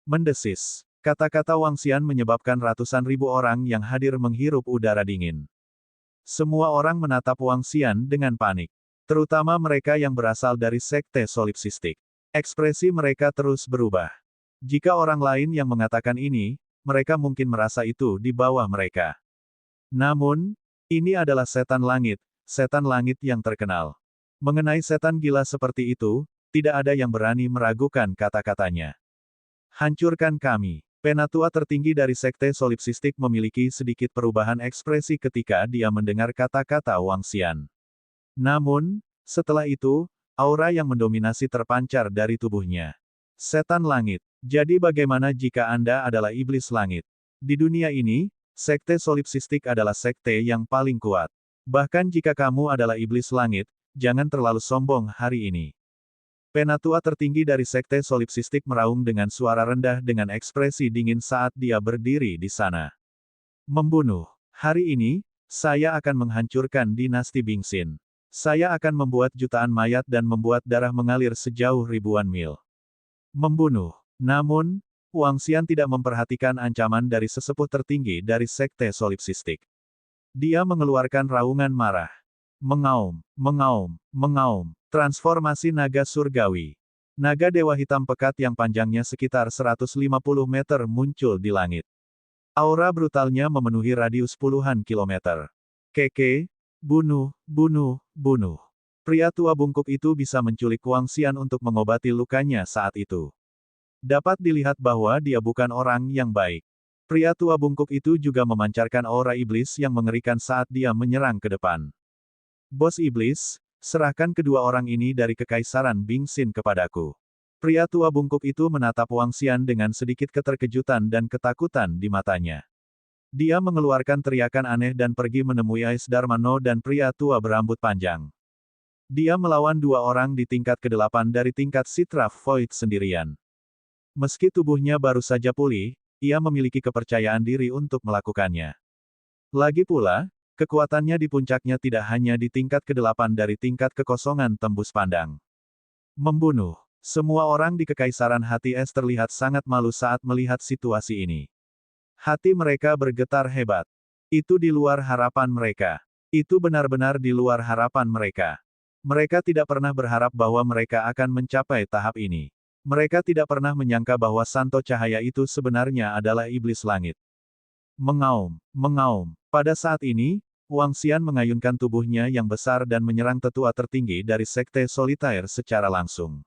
Mendesis. Kata-kata Wang Xian menyebabkan ratusan ribu orang yang hadir menghirup udara dingin. Semua orang menatap Wang Xian dengan panik. Terutama mereka yang berasal dari sekte solipsistik. Ekspresi mereka terus berubah. Jika orang lain yang mengatakan ini, mereka mungkin merasa itu di bawah mereka. Namun, ini adalah setan langit yang terkenal. Mengenai setan gila seperti itu, tidak ada yang berani meragukan kata-katanya. Hancurkan kami. Penatua tertinggi dari sekte solipsistik memiliki sedikit perubahan ekspresi ketika dia mendengar kata-kata Wang Xian. Namun, setelah itu, aura yang mendominasi terpancar dari tubuhnya. Setan langit. Jadi bagaimana jika Anda adalah iblis langit? Di dunia ini, sekte solipsistik adalah sekte yang paling kuat. Bahkan jika kamu adalah iblis langit, jangan terlalu sombong hari ini. Penatua tertinggi dari sekte solipsistik meraung dengan suara rendah dengan ekspresi dingin saat dia berdiri di sana. Membunuh. Hari ini, saya akan menghancurkan dinasti Bingxin. Saya akan membuat jutaan mayat dan membuat darah mengalir sejauh ribuan mil. Membunuh. Namun, Wang Xian tidak memperhatikan ancaman dari sesepuh tertinggi dari sekte solipsistik. Dia mengeluarkan raungan marah. Mengaum, mengaum, mengaum. Transformasi naga surgawi. Naga dewa hitam pekat yang panjangnya sekitar 150 meter muncul di langit. Aura brutalnya memenuhi radius puluhan kilometer. Keke, bunuh, bunuh, bunuh. Pria tua bungkuk itu bisa menculik Wang Xian untuk mengobati lukanya saat itu. Dapat dilihat bahwa dia bukan orang yang baik. Pria tua bungkuk itu juga memancarkan aura iblis yang mengerikan saat dia menyerang ke depan. Bos iblis, serahkan kedua orang ini dari kekaisaran Bingxin kepadaku. Pria tua bungkuk itu menatap Wang Xian dengan sedikit keterkejutan dan ketakutan di matanya. Dia mengeluarkan teriakan aneh dan pergi menemui Ais Darmano dan pria tua berambut panjang. Dia melawan dua orang di tingkat ke-8 dari tingkat Citra Void sendirian. Meski tubuhnya baru saja pulih, ia memiliki kepercayaan diri untuk melakukannya. Lagi pula, kekuatannya di puncaknya tidak hanya di tingkat ke-8 dari tingkat kekosongan tembus pandang. Membunuh. Semua orang di Kekaisaran Hati Es terlihat sangat malu saat melihat situasi ini. Hati mereka bergetar hebat. Itu di luar harapan mereka. Itu benar-benar di luar harapan mereka. Mereka tidak pernah berharap bahwa mereka akan mencapai tahap ini. Mereka tidak pernah menyangka bahwa Santo Cahaya itu sebenarnya adalah iblis langit. Mengaum, mengaum. Pada saat ini, Wang Xian mengayunkan tubuhnya yang besar dan menyerang tetua tertinggi dari Sekte Solitaire secara langsung.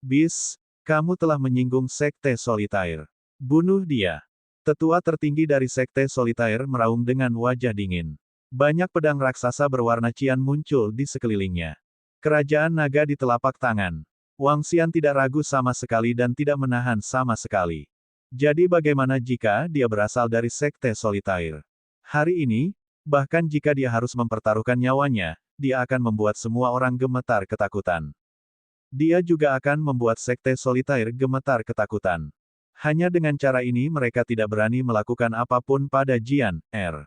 Bis, kamu telah menyinggung Sekte Solitaire. Bunuh dia. Tetua tertinggi dari Sekte Solitaire meraung dengan wajah dingin. Banyak pedang raksasa berwarna cian muncul di sekelilingnya. Kerajaan naga di telapak tangan. Wang Xian tidak ragu sama sekali dan tidak menahan sama sekali. Jadi bagaimana jika dia berasal dari Sekte Solitaire? Hari ini, bahkan jika dia harus mempertaruhkan nyawanya, dia akan membuat semua orang gemetar ketakutan. Dia juga akan membuat Sekte Solitaire gemetar ketakutan. Hanya dengan cara ini mereka tidak berani melakukan apapun pada Jian Er.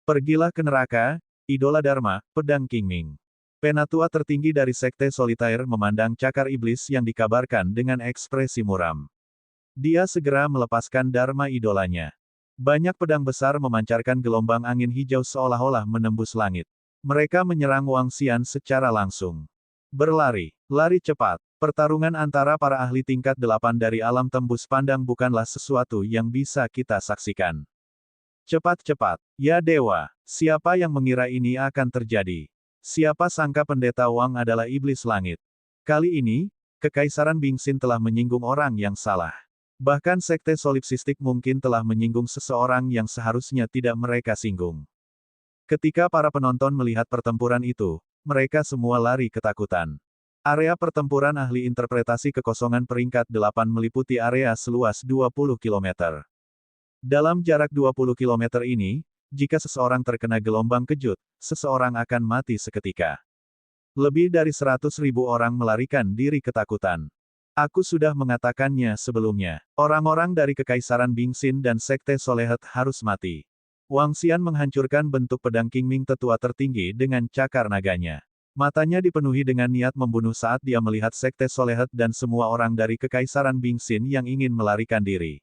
Pergilah ke neraka, idola Dharma, pedang Qingming. Penatua tertinggi dari Sekte Solitaire memandang cakar iblis yang dikabarkan dengan ekspresi muram. Dia segera melepaskan Dharma idolanya. Banyak pedang besar memancarkan gelombang angin hijau seolah-olah menembus langit. Mereka menyerang Wang Xian secara langsung. Berlari, lari cepat. Pertarungan antara para ahli tingkat 8 dari alam tembus pandang bukanlah sesuatu yang bisa kita saksikan. Cepat-cepat, ya dewa, siapa yang mengira ini akan terjadi? Siapa sangka pendeta Wang adalah iblis langit? Kali ini, Kekaisaran Bingxin telah menyinggung orang yang salah. Bahkan Sekte Solipsistik mungkin telah menyinggung seseorang yang seharusnya tidak mereka singgung. Ketika para penonton melihat pertempuran itu, mereka semua lari ketakutan. Area pertempuran ahli interpretasi kekosongan peringkat 8 meliputi area seluas 20 km. Dalam jarak 20 km ini, jika seseorang terkena gelombang kejut, seseorang akan mati seketika. Lebih dari 100.000 orang melarikan diri ketakutan. Aku sudah mengatakannya sebelumnya. Orang-orang dari Kekaisaran Bingxin dan Sekte Solehet harus mati. Wang Xian menghancurkan bentuk pedang Qingming tetua tertinggi dengan cakar naganya. Matanya dipenuhi dengan niat membunuh saat dia melihat Sekte Solehet dan semua orang dari Kekaisaran Bingxin yang ingin melarikan diri.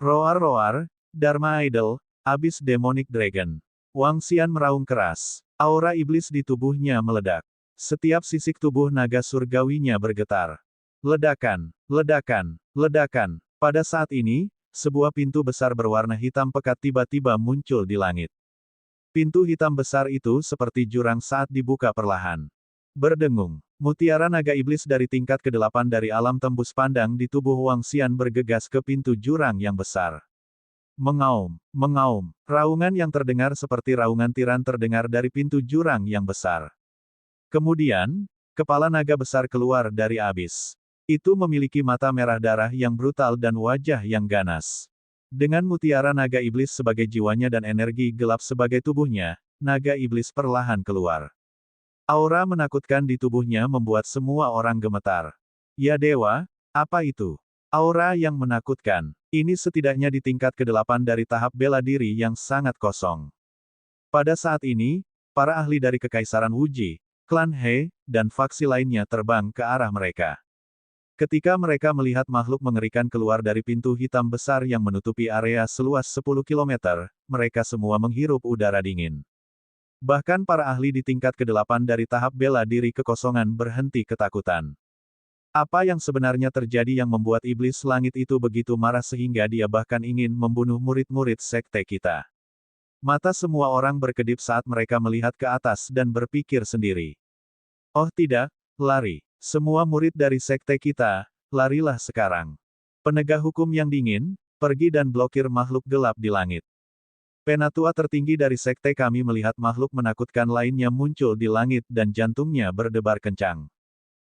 Roar-roar, Dharma Idol, Abyss Demonic Dragon. Wang Xian meraung keras. Aura iblis di tubuhnya meledak. Setiap sisik tubuh naga surgawinya bergetar. Ledakan, ledakan, ledakan. Pada saat ini, sebuah pintu besar berwarna hitam pekat tiba-tiba muncul di langit. Pintu hitam besar itu seperti jurang saat dibuka perlahan. Berdengung, mutiara naga iblis dari tingkat ke-8 dari alam tembus pandang di tubuh Wang Xian bergegas ke pintu jurang yang besar. Mengaum, mengaum, raungan yang terdengar seperti raungan tiran terdengar dari pintu jurang yang besar. Kemudian, kepala naga besar keluar dari abis. Itu memiliki mata merah darah yang brutal dan wajah yang ganas. Dengan mutiara naga iblis sebagai jiwanya dan energi gelap sebagai tubuhnya, naga iblis perlahan keluar. Aura menakutkan di tubuhnya membuat semua orang gemetar. Ya dewa, apa itu? Aura yang menakutkan. Ini setidaknya di tingkat ke-8 dari tahap bela diri yang sangat kosong. Pada saat ini, para ahli dari Kekaisaran Wuji, klan He, dan faksi lainnya terbang ke arah mereka. Ketika mereka melihat makhluk mengerikan keluar dari pintu hitam besar yang menutupi area seluas 10 km, mereka semua menghirup udara dingin. Bahkan para ahli di tingkat ke-8 dari tahap bela diri kekosongan berhenti ketakutan. Apa yang sebenarnya terjadi yang membuat iblis langit itu begitu marah sehingga dia bahkan ingin membunuh murid-murid sekte kita? Mata semua orang berkedip saat mereka melihat ke atas dan berpikir sendiri. Oh tidak, lari. Semua murid dari sekte kita, larilah sekarang. Penegak hukum yang dingin, pergi dan blokir makhluk gelap di langit. Penatua tertinggi dari sekte kami melihat makhluk menakutkan lainnya muncul di langit dan jantungnya berdebar kencang.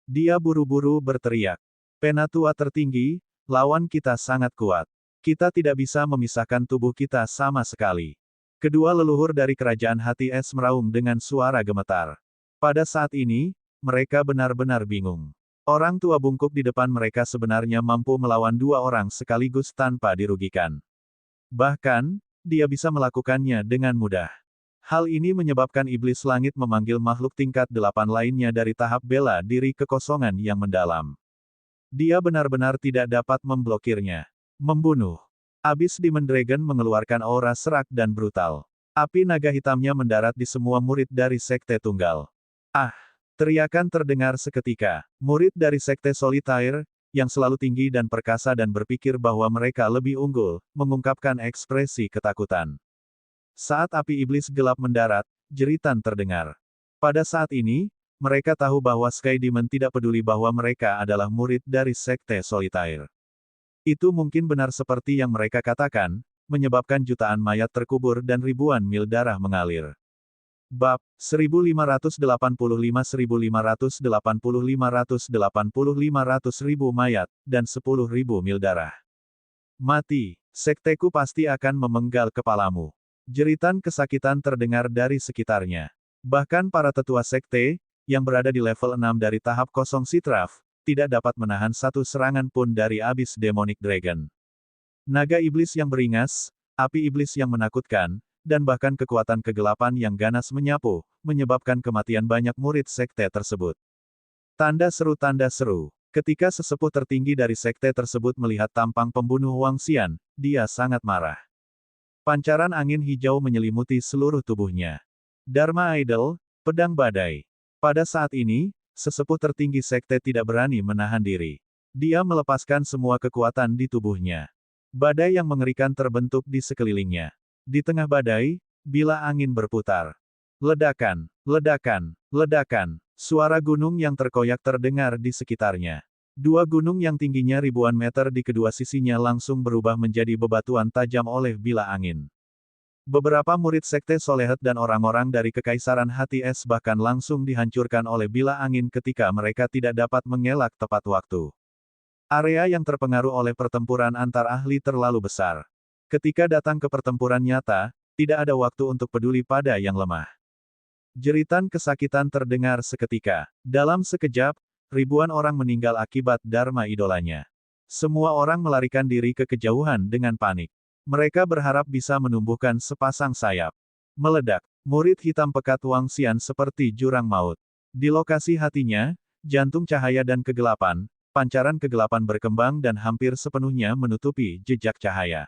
Dia buru-buru berteriak. Penatua tertinggi, lawan kita sangat kuat. Kita tidak bisa memisahkan tubuh kita sama sekali. Kedua leluhur dari kerajaan hati es meraung dengan suara gemetar. Pada saat ini, mereka benar-benar bingung. Orang tua bungkuk di depan mereka sebenarnya mampu melawan dua orang sekaligus tanpa dirugikan. Bahkan, dia bisa melakukannya dengan mudah. Hal ini menyebabkan iblis langit memanggil makhluk tingkat 8 lainnya dari tahap bela diri kekosongan yang mendalam. Dia benar-benar tidak dapat memblokirnya. Membunuh. Abis Demon Dragon mengeluarkan aura serak dan brutal. Api naga hitamnya mendarat di semua murid dari sekte tunggal. Ah! Teriakan terdengar seketika. Murid dari sekte Solitaire, yang selalu tinggi dan perkasa dan berpikir bahwa mereka lebih unggul, mengungkapkan ekspresi ketakutan. Saat api iblis gelap mendarat, jeritan terdengar. Pada saat ini, mereka tahu bahwa Sky Demon tidak peduli bahwa mereka adalah murid dari sekte Solitaire. Itu mungkin benar seperti yang mereka katakan, menyebabkan jutaan mayat terkubur dan ribuan mil darah mengalir. Bab 1585-1580-580-500.000 mayat, dan 10.000 mil darah. Mati, sekteku pasti akan memenggal kepalamu. Jeritan kesakitan terdengar dari sekitarnya. Bahkan para tetua sekte, yang berada di level 6 dari tahap kosong Sitraf, tidak dapat menahan satu serangan pun dari abis Demonic Dragon. Naga iblis yang beringas, api iblis yang menakutkan, dan bahkan kekuatan kegelapan yang ganas menyapu, menyebabkan kematian banyak murid sekte tersebut. Tanda seru. Ketika sesepuh tertinggi dari sekte tersebut melihat tampang pembunuh Wang Xian, dia sangat marah. Pancaran angin hijau menyelimuti seluruh tubuhnya. Dharma Idol, pedang badai. Pada saat ini, sesepuh tertinggi sekte tidak berani menahan diri. Dia melepaskan semua kekuatan di tubuhnya. Badai yang mengerikan terbentuk di sekelilingnya. Di tengah badai, bila angin berputar. Ledakan, ledakan, ledakan. Suara gunung yang terkoyak terdengar di sekitarnya. Dua gunung yang tingginya ribuan meter di kedua sisinya langsung berubah menjadi bebatuan tajam oleh bila angin. Beberapa murid sekte Solehet dan orang-orang dari Kekaisaran Hati Es bahkan langsung dihancurkan oleh bila angin ketika mereka tidak dapat mengelak tepat waktu. Area yang terpengaruh oleh pertempuran antar ahli terlalu besar. Ketika datang ke pertempuran nyata, tidak ada waktu untuk peduli pada yang lemah. Jeritan kesakitan terdengar seketika. Dalam sekejap, ribuan orang meninggal akibat Dharma idolanya. Semua orang melarikan diri ke kejauhan dengan panik. Mereka berharap bisa menumbuhkan sepasang sayap. Meledak. Murid hitam pekat Wang Xian seperti jurang maut. Di lokasi hatinya, jantung cahaya dan kegelapan, pancaran kegelapan berkembang dan hampir sepenuhnya menutupi jejak cahaya.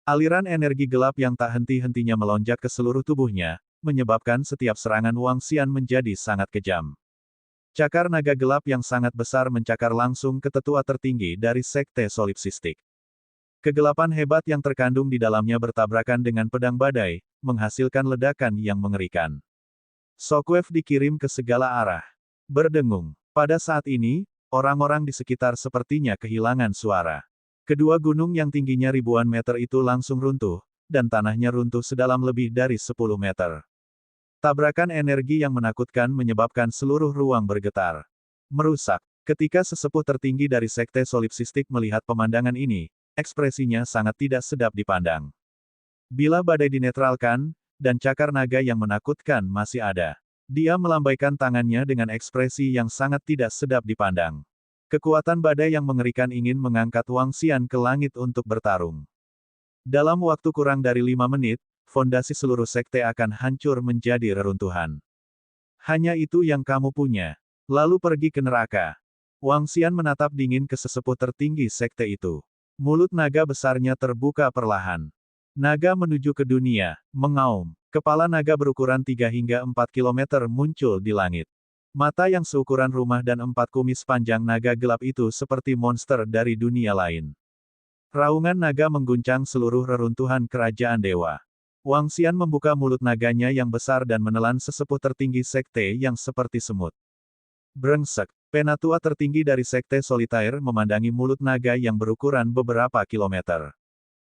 Aliran energi gelap yang tak henti-hentinya melonjak ke seluruh tubuhnya, menyebabkan setiap serangan Wang Xian menjadi sangat kejam. Cakar naga gelap yang sangat besar mencakar langsung ke tetua tertinggi dari Sekte Solipsistik. Kegelapan hebat yang terkandung di dalamnya bertabrakan dengan pedang badai, menghasilkan ledakan yang mengerikan. Shockwave dikirim ke segala arah. Berdengung. Pada saat ini, orang-orang di sekitar sepertinya kehilangan suara. Kedua gunung yang tingginya ribuan meter itu langsung runtuh, dan tanahnya runtuh sedalam lebih dari 10 meter. Tabrakan energi yang menakutkan menyebabkan seluruh ruang bergetar. Merusak. Ketika sesepuh tertinggi dari Sekte Solipsistik melihat pemandangan ini, ekspresinya sangat tidak sedap dipandang. Bila badai dinetralkan, dan cakar naga yang menakutkan masih ada. Dia melambaikan tangannya dengan ekspresi yang sangat tidak sedap dipandang. Kekuatan badai yang mengerikan ingin mengangkat Wang Xian ke langit untuk bertarung. Dalam waktu kurang dari 5 menit, fondasi seluruh sekte akan hancur menjadi reruntuhan. Hanya itu yang kamu punya. Lalu pergi ke neraka. Wang Xian menatap dingin ke sesepuh tertinggi sekte itu. Mulut naga besarnya terbuka perlahan. Naga menuju ke dunia, mengaum. Kepala naga berukuran 3 hingga 4 kilometer muncul di langit. Mata yang seukuran rumah dan 4 kumis panjang naga gelap itu seperti monster dari dunia lain. Raungan naga mengguncang seluruh reruntuhan kerajaan dewa. Wang Xian membuka mulut naganya yang besar dan menelan sesepuh tertinggi sekte yang seperti semut. Brengsek. Penatua tertinggi dari sekte Solitaire memandangi mulut naga yang berukuran beberapa kilometer.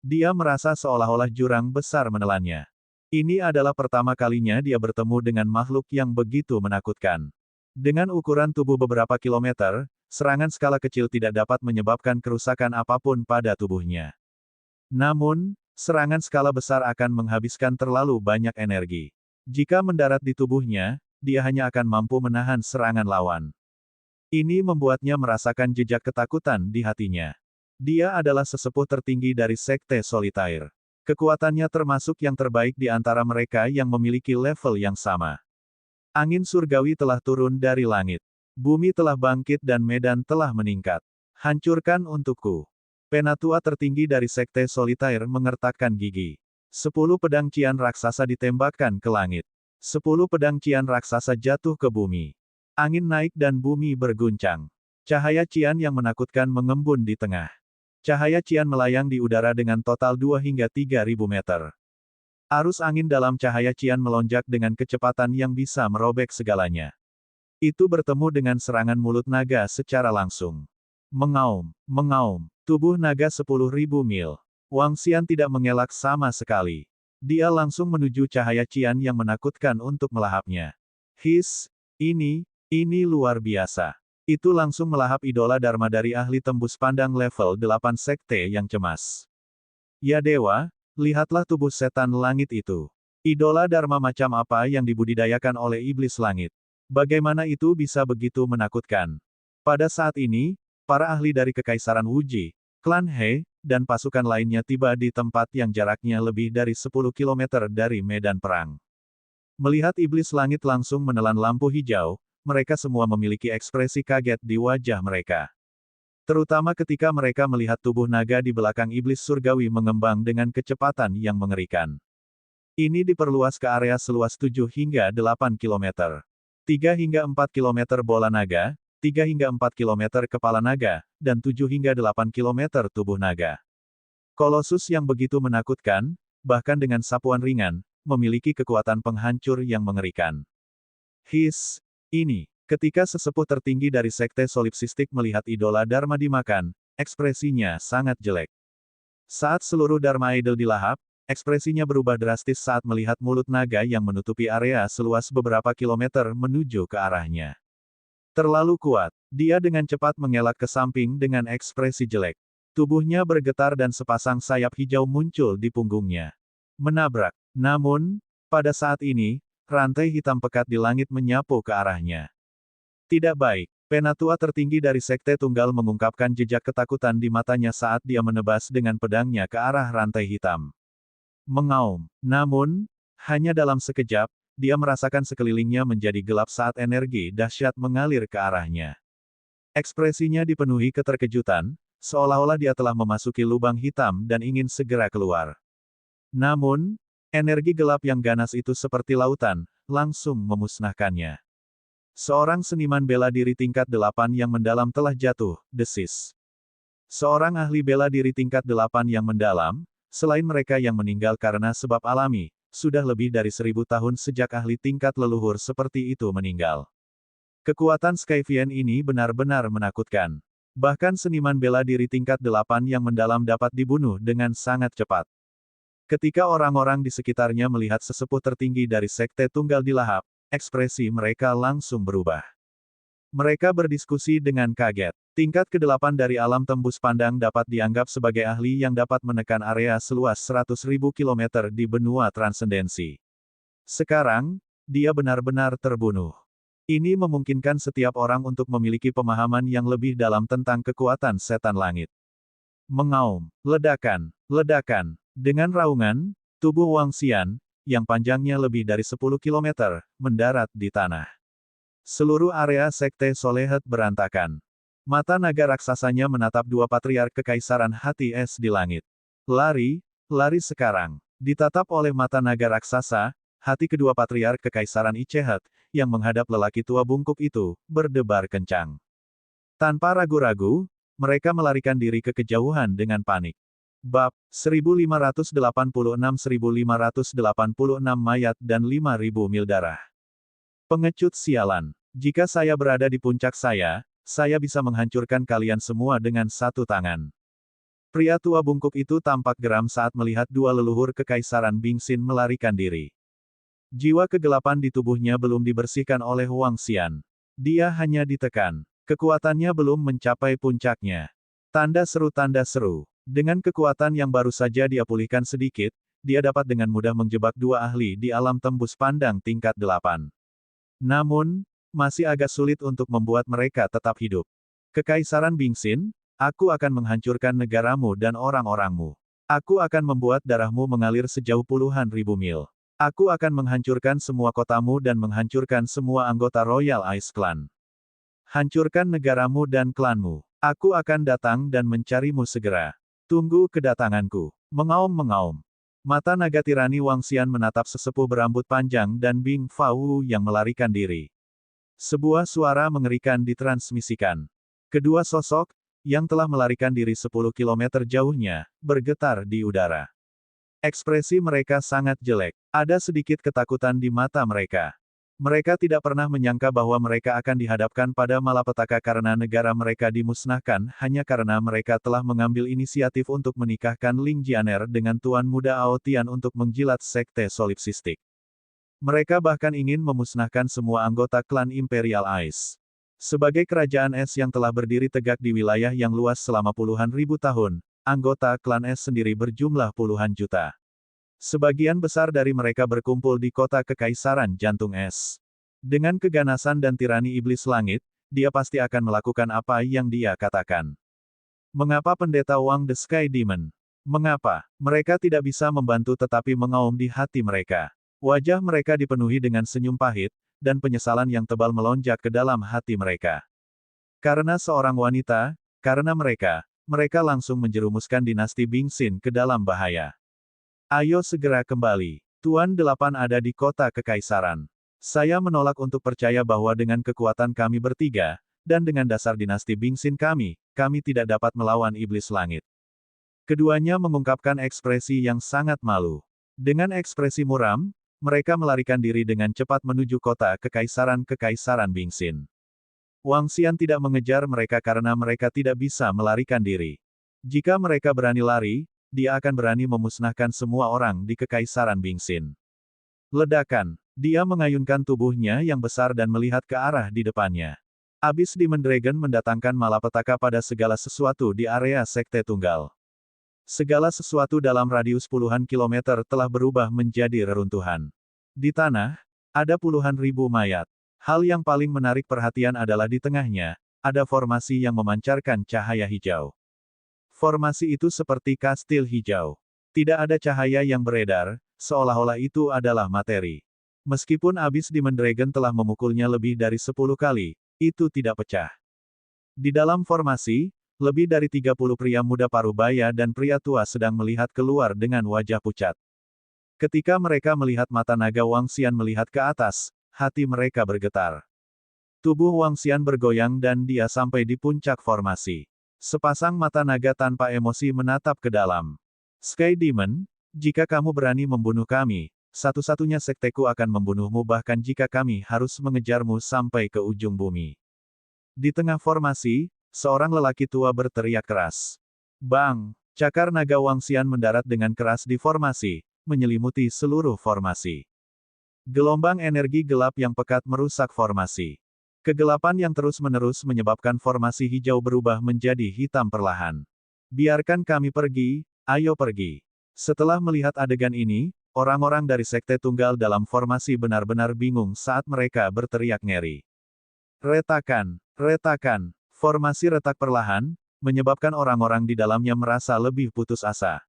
Dia merasa seolah-olah jurang besar menelannya. Ini adalah pertama kalinya dia bertemu dengan makhluk yang begitu menakutkan. Dengan ukuran tubuh beberapa kilometer, serangan skala kecil tidak dapat menyebabkan kerusakan apapun pada tubuhnya. Namun, serangan skala besar akan menghabiskan terlalu banyak energi. Jika mendarat di tubuhnya, dia hanya akan mampu menahan serangan lawan. Ini membuatnya merasakan jejak ketakutan di hatinya. Dia adalah sesepuh tertinggi dari Sekte Solitaire. Kekuatannya termasuk yang terbaik di antara mereka yang memiliki level yang sama. Angin surgawi telah turun dari langit. Bumi telah bangkit dan medan telah meningkat. Hancurkan untukku. Penatua tertinggi dari Sekte Solitaire mengertakkan gigi. 10 pedang cian raksasa ditembakkan ke langit. 10 pedang cian raksasa jatuh ke bumi. Angin naik dan bumi berguncang. Cahaya cian yang menakutkan mengembun di tengah. Cahaya cian melayang di udara dengan total 2 hingga 3.000 meter. Arus angin dalam cahaya cian melonjak dengan kecepatan yang bisa merobek segalanya. Itu bertemu dengan serangan mulut naga secara langsung. Mengaum, mengaum. Tubuh naga 10.000 mil. Wang Xian tidak mengelak sama sekali. Dia langsung menuju cahaya cian yang menakutkan untuk melahapnya. Ini luar biasa. Itu langsung melahap idola Dharma dari ahli tembus pandang level 8 sekte yang cemas. Ya dewa, lihatlah tubuh setan langit itu. Idola Dharma macam apa yang dibudidayakan oleh iblis langit. Bagaimana itu bisa begitu menakutkan? Pada saat ini, para ahli dari Kekaisaran Wuji, klan He, dan pasukan lainnya tiba di tempat yang jaraknya lebih dari 10 km dari medan perang. Melihat iblis langit langsung menelan lampu hijau, mereka semua memiliki ekspresi kaget di wajah mereka. Terutama ketika mereka melihat tubuh naga di belakang iblis surgawi mengembang dengan kecepatan yang mengerikan. Ini diperluas ke area seluas 7 hingga 8 km. 3 hingga 4 km bola naga, 3 hingga 4 km kepala naga, dan 7 hingga 8 km tubuh naga. Kolosus yang begitu menakutkan, bahkan dengan sapuan ringan, memiliki kekuatan penghancur yang mengerikan. Ini. Ketika sesepuh tertinggi dari Sekte Solipsistik melihat idola Dharma dimakan, ekspresinya sangat jelek. Saat seluruh Dharma Idol dilahap, ekspresinya berubah drastis saat melihat mulut naga yang menutupi area seluas beberapa kilometer menuju ke arahnya. Terlalu kuat. Dia dengan cepat mengelak ke samping dengan ekspresi jelek. Tubuhnya bergetar dan sepasang sayap hijau muncul di punggungnya. Menabrak. Namun, pada saat ini, rantai hitam pekat di langit menyapu ke arahnya. Tidak baik. Penatua tertinggi dari Sekte Tunggal mengungkapkan jejak ketakutan di matanya saat dia menebas dengan pedangnya ke arah rantai hitam. Mengaum. Namun, hanya dalam sekejap, dia merasakan sekelilingnya menjadi gelap saat energi dahsyat mengalir ke arahnya. Ekspresinya dipenuhi keterkejutan, seolah-olah dia telah memasuki lubang hitam dan ingin segera keluar. Namun, energi gelap yang ganas itu seperti lautan, langsung memusnahkannya. Seorang seniman bela diri tingkat 8 yang mendalam telah jatuh, desis. Seorang ahli bela diri tingkat 8 yang mendalam, selain mereka yang meninggal karena sebab alami, sudah lebih dari 1000 tahun sejak ahli tingkat leluhur seperti itu meninggal. Kekuatan Skyvian ini benar-benar menakutkan. Bahkan seniman bela diri tingkat 8 yang mendalam dapat dibunuh dengan sangat cepat. Ketika orang-orang di sekitarnya melihat sesepuh tertinggi dari Sekte Tunggal Dilahap, ekspresi mereka langsung berubah. Mereka berdiskusi dengan kaget. Tingkat ke-8 dari alam tembus pandang dapat dianggap sebagai ahli yang dapat menekan area seluas 100.000 km di benua transendensi. Sekarang, dia benar-benar terbunuh. Ini memungkinkan setiap orang untuk memiliki pemahaman yang lebih dalam tentang kekuatan setan langit. Mengaum, ledakan, ledakan. Dengan raungan, tubuh Wang Xian, yang panjangnya lebih dari 10 km, mendarat di tanah. Seluruh area Sekte Solehet berantakan. Mata naga raksasanya menatap dua patriark kekaisaran hati es di langit. Lari, lari sekarang. Ditatap oleh mata naga raksasa, hati kedua patriark kekaisaran Ichehet, yang menghadap lelaki tua bungkuk itu, berdebar kencang. Tanpa ragu-ragu, mereka melarikan diri ke kejauhan dengan panik. Bab 1586-1586 mayat dan 5000 mil darah. Pengecut sialan. Jika saya berada di puncak saya bisa menghancurkan kalian semua dengan satu tangan. Pria tua bungkuk itu tampak geram saat melihat dua leluhur kekaisaran Bingxin melarikan diri. Jiwa kegelapan di tubuhnya belum dibersihkan oleh Wang Xian. Dia hanya ditekan. Kekuatannya belum mencapai puncaknya. Tanda seru. Dengan kekuatan yang baru saja dia pulihkan sedikit, dia dapat dengan mudah menjebak dua ahli di alam tembus pandang tingkat 8. Namun, masih agak sulit untuk membuat mereka tetap hidup. Kekaisaran Bingxin, aku akan menghancurkan negaramu dan orang-orangmu. Aku akan membuat darahmu mengalir sejauh puluhan ribu mil. Aku akan menghancurkan semua kotamu dan menghancurkan semua anggota Royal Ice Clan. Hancurkan negaramu dan klanmu. Aku akan datang dan mencarimu segera. Tunggu kedatanganku. Mengaum-mengaum. Mata naga tirani Wang Xian menatap sesepuh berambut panjang dan Bing Fau yang melarikan diri. Sebuah suara mengerikan ditransmisikan. Kedua sosok, yang telah melarikan diri 10 km jauhnya, bergetar di udara. Ekspresi mereka sangat jelek. Ada sedikit ketakutan di mata mereka. Mereka tidak pernah menyangka bahwa mereka akan dihadapkan pada malapetaka karena negara mereka dimusnahkan hanya karena mereka telah mengambil inisiatif untuk menikahkan Ling Jianer dengan Tuan Muda Aotian untuk menjilat Sekte Solipsistik. Mereka bahkan ingin memusnahkan semua anggota klan Imperial Ice. Sebagai kerajaan es yang telah berdiri tegak di wilayah yang luas selama puluhan ribu tahun, anggota klan es sendiri berjumlah puluhan juta. Sebagian besar dari mereka berkumpul di kota Kekaisaran Jantung Es. Dengan keganasan dan tirani iblis langit, dia pasti akan melakukan apa yang dia katakan. Mengapa pendeta Wang the Sky Demon? Mengapa? Mereka tidak bisa membantu tetapi mengaum di hati mereka. Wajah mereka dipenuhi dengan senyum pahit, dan penyesalan yang tebal melonjak ke dalam hati mereka. Karena seorang wanita, karena mereka langsung menjerumuskan dinasti Bingxin ke dalam bahaya. Ayo segera kembali. Tuan 8 ada di kota Kekaisaran. Saya menolak untuk percaya bahwa dengan kekuatan kami bertiga, dan dengan dasar dinasti Bingxin kami tidak dapat melawan iblis langit. Keduanya mengungkapkan ekspresi yang sangat malu. Dengan ekspresi muram, mereka melarikan diri dengan cepat menuju kota Kekaisaran Bingxin. Wang Xian tidak mengejar mereka karena mereka tidak bisa melarikan diri. Jika mereka berani lari, dia akan berani memusnahkan semua orang di Kekaisaran Bingxin. Ledakan. Dia mengayunkan tubuhnya yang besar dan melihat ke arah di depannya. Abyss Demon Dragon mendatangkan malapetaka pada segala sesuatu di area Sekte Tunggal. Segala sesuatu dalam radius puluhan kilometer telah berubah menjadi reruntuhan. Di tanah, ada puluhan ribu mayat. Hal yang paling menarik perhatian adalah di tengahnya, ada formasi yang memancarkan cahaya hijau. Formasi itu seperti kastil hijau. Tidak ada cahaya yang beredar, seolah-olah itu adalah materi. Meskipun Abyss Demon Dragon telah memukulnya lebih dari 10 kali, itu tidak pecah. Di dalam formasi, lebih dari 30 pria muda parubaya dan pria tua sedang melihat keluar dengan wajah pucat. Ketika mereka melihat mata naga Wang Xian melihat ke atas, hati mereka bergetar. Tubuh Wang Xian bergoyang dan dia sampai di puncak formasi. Sepasang mata naga tanpa emosi menatap ke dalam. Sky Demon, jika kamu berani membunuh kami, satu-satunya sekteku akan membunuhmu bahkan jika kami harus mengejarmu sampai ke ujung bumi. Di tengah formasi, seorang lelaki tua berteriak keras. Bang! Cakar naga Wang Xian mendarat dengan keras di formasi, menyelimuti seluruh formasi. Gelombang energi gelap yang pekat merusak formasi. Kegelapan yang terus-menerus menyebabkan formasi hijau berubah menjadi hitam perlahan. Biarkan kami pergi, ayo pergi. Setelah melihat adegan ini, orang-orang dari Sekte Tunggal dalam formasi benar-benar bingung saat mereka berteriak ngeri. Retakan, retakan, formasi retak perlahan, menyebabkan orang-orang di dalamnya merasa lebih putus asa.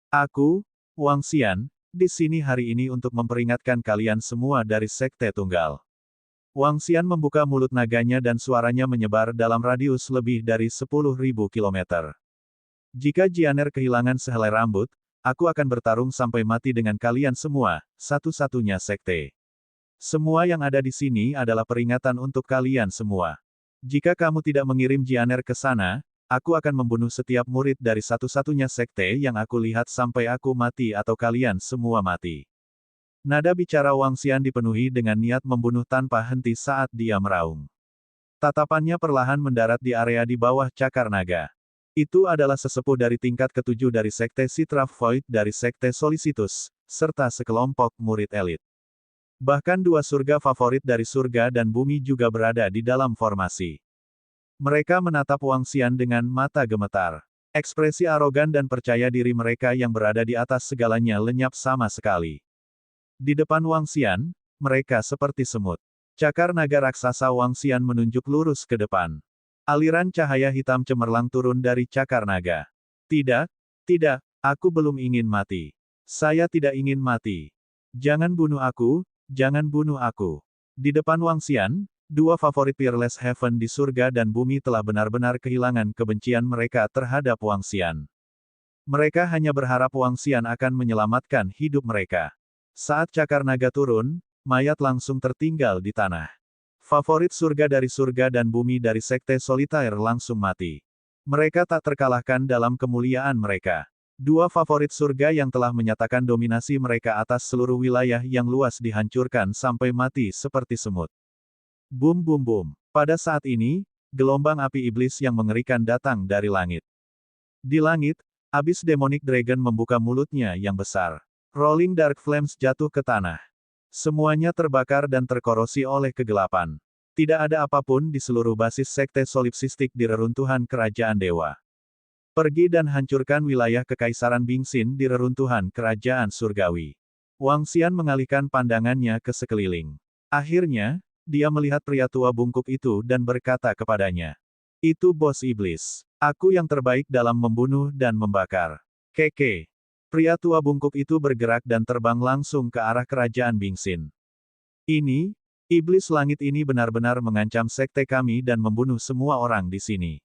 Aku, Wang Xian, di sini hari ini untuk memperingatkan kalian semua dari Sekte Tunggal. Wang Xian membuka mulut naganya dan suaranya menyebar dalam radius lebih dari 10.000 kilometer. Jika Jianer kehilangan sehelai rambut, aku akan bertarung sampai mati dengan kalian semua, satu-satunya sekte. Semua yang ada di sini adalah peringatan untuk kalian semua. Jika kamu tidak mengirim Jianer ke sana, aku akan membunuh setiap murid dari satu-satunya sekte yang aku lihat sampai aku mati atau kalian semua mati. Nada bicara Wang Xian dipenuhi dengan niat membunuh tanpa henti saat dia meraung. Tatapannya perlahan mendarat di area di bawah cakar naga. Itu adalah sesepuh dari tingkat ketujuh dari Sekte Citra Void dari Sekte Solicitus, serta sekelompok murid elit. Bahkan dua surga favorit dari surga dan bumi juga berada di dalam formasi. Mereka menatap Wang Xian dengan mata gemetar. Ekspresi arogan dan percaya diri mereka yang berada di atas segalanya lenyap sama sekali. Di depan Wang Xian, mereka seperti semut. Cakar naga raksasa Wang Xian menunjuk lurus ke depan. Aliran cahaya hitam cemerlang turun dari cakar naga. Tidak, tidak, aku belum ingin mati. Saya tidak ingin mati. Jangan bunuh aku, jangan bunuh aku. Di depan Wang Xian, dua favorit Peerless Heaven di surga dan bumi telah benar-benar kehilangan kebencian mereka terhadap Wang Xian. Mereka hanya berharap Wang Xian akan menyelamatkan hidup mereka. Saat cakar naga turun, mayat langsung tertinggal di tanah. Favorit surga dari surga dan bumi dari Sekte Solitaire langsung mati. Mereka tak terkalahkan dalam kemuliaan mereka. Dua favorit surga yang telah menyatakan dominasi mereka atas seluruh wilayah yang luas dihancurkan sampai mati seperti semut. Bum bum bum. Pada saat ini, gelombang api iblis yang mengerikan datang dari langit. Di langit, Abyss Demonic Dragon membuka mulutnya yang besar. Rolling Dark Flames jatuh ke tanah. Semuanya terbakar dan terkorosi oleh kegelapan. Tidak ada apapun di seluruh basis Sekte Solipsistik di reruntuhan Kerajaan Dewa. Pergi dan hancurkan wilayah Kekaisaran Bingxin di reruntuhan Kerajaan Surgawi. Wang Xian mengalihkan pandangannya ke sekeliling. Akhirnya, dia melihat pria tua bungkuk itu dan berkata kepadanya. Itu bos iblis. Aku yang terbaik dalam membunuh dan membakar. Keke. Pria tua bungkuk itu bergerak dan terbang langsung ke arah kerajaan Bingxin. Ini, iblis langit ini benar-benar mengancam sekte kami dan membunuh semua orang di sini.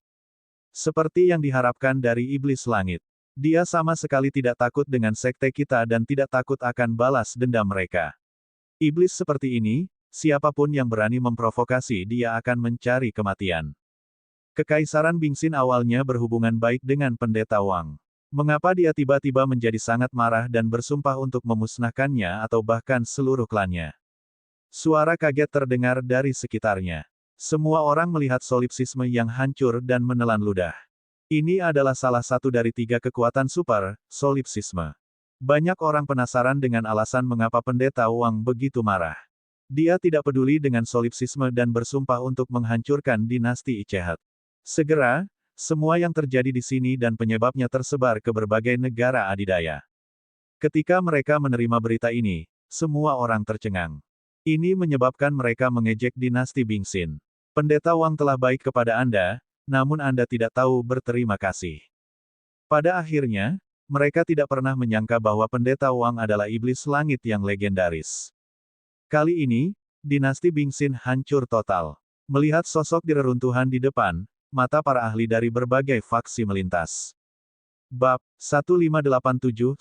Seperti yang diharapkan dari iblis langit. Dia sama sekali tidak takut dengan sekte kita dan tidak takut akan balas dendam mereka. Iblis seperti ini, siapapun yang berani memprovokasi dia akan mencari kematian. Kekaisaran Bingxin awalnya berhubungan baik dengan Pendeta Wang. Mengapa dia tiba-tiba menjadi sangat marah dan bersumpah untuk memusnahkannya atau bahkan seluruh klannya? Suara kaget terdengar dari sekitarnya. Semua orang melihat solipsisme yang hancur dan menelan ludah. Ini adalah salah satu dari tiga kekuatan super, solipsisme. Banyak orang penasaran dengan alasan mengapa Pendeta Wang begitu marah. Dia tidak peduli dengan solipsisme dan bersumpah untuk menghancurkan dinasti Ichehat. Segera, semua yang terjadi di sini dan penyebabnya tersebar ke berbagai negara adidaya. Ketika mereka menerima berita ini, semua orang tercengang. Ini menyebabkan mereka mengejek dinasti Bingxin. Pendeta Wang telah baik kepada Anda, namun Anda tidak tahu berterima kasih. Pada akhirnya, mereka tidak pernah menyangka bahwa Pendeta Wang adalah iblis langit yang legendaris. Kali ini, dinasti Bingxin hancur total. Melihat sosok di reruntuhan di depan, mata para ahli dari berbagai faksi melintas. Bab 1587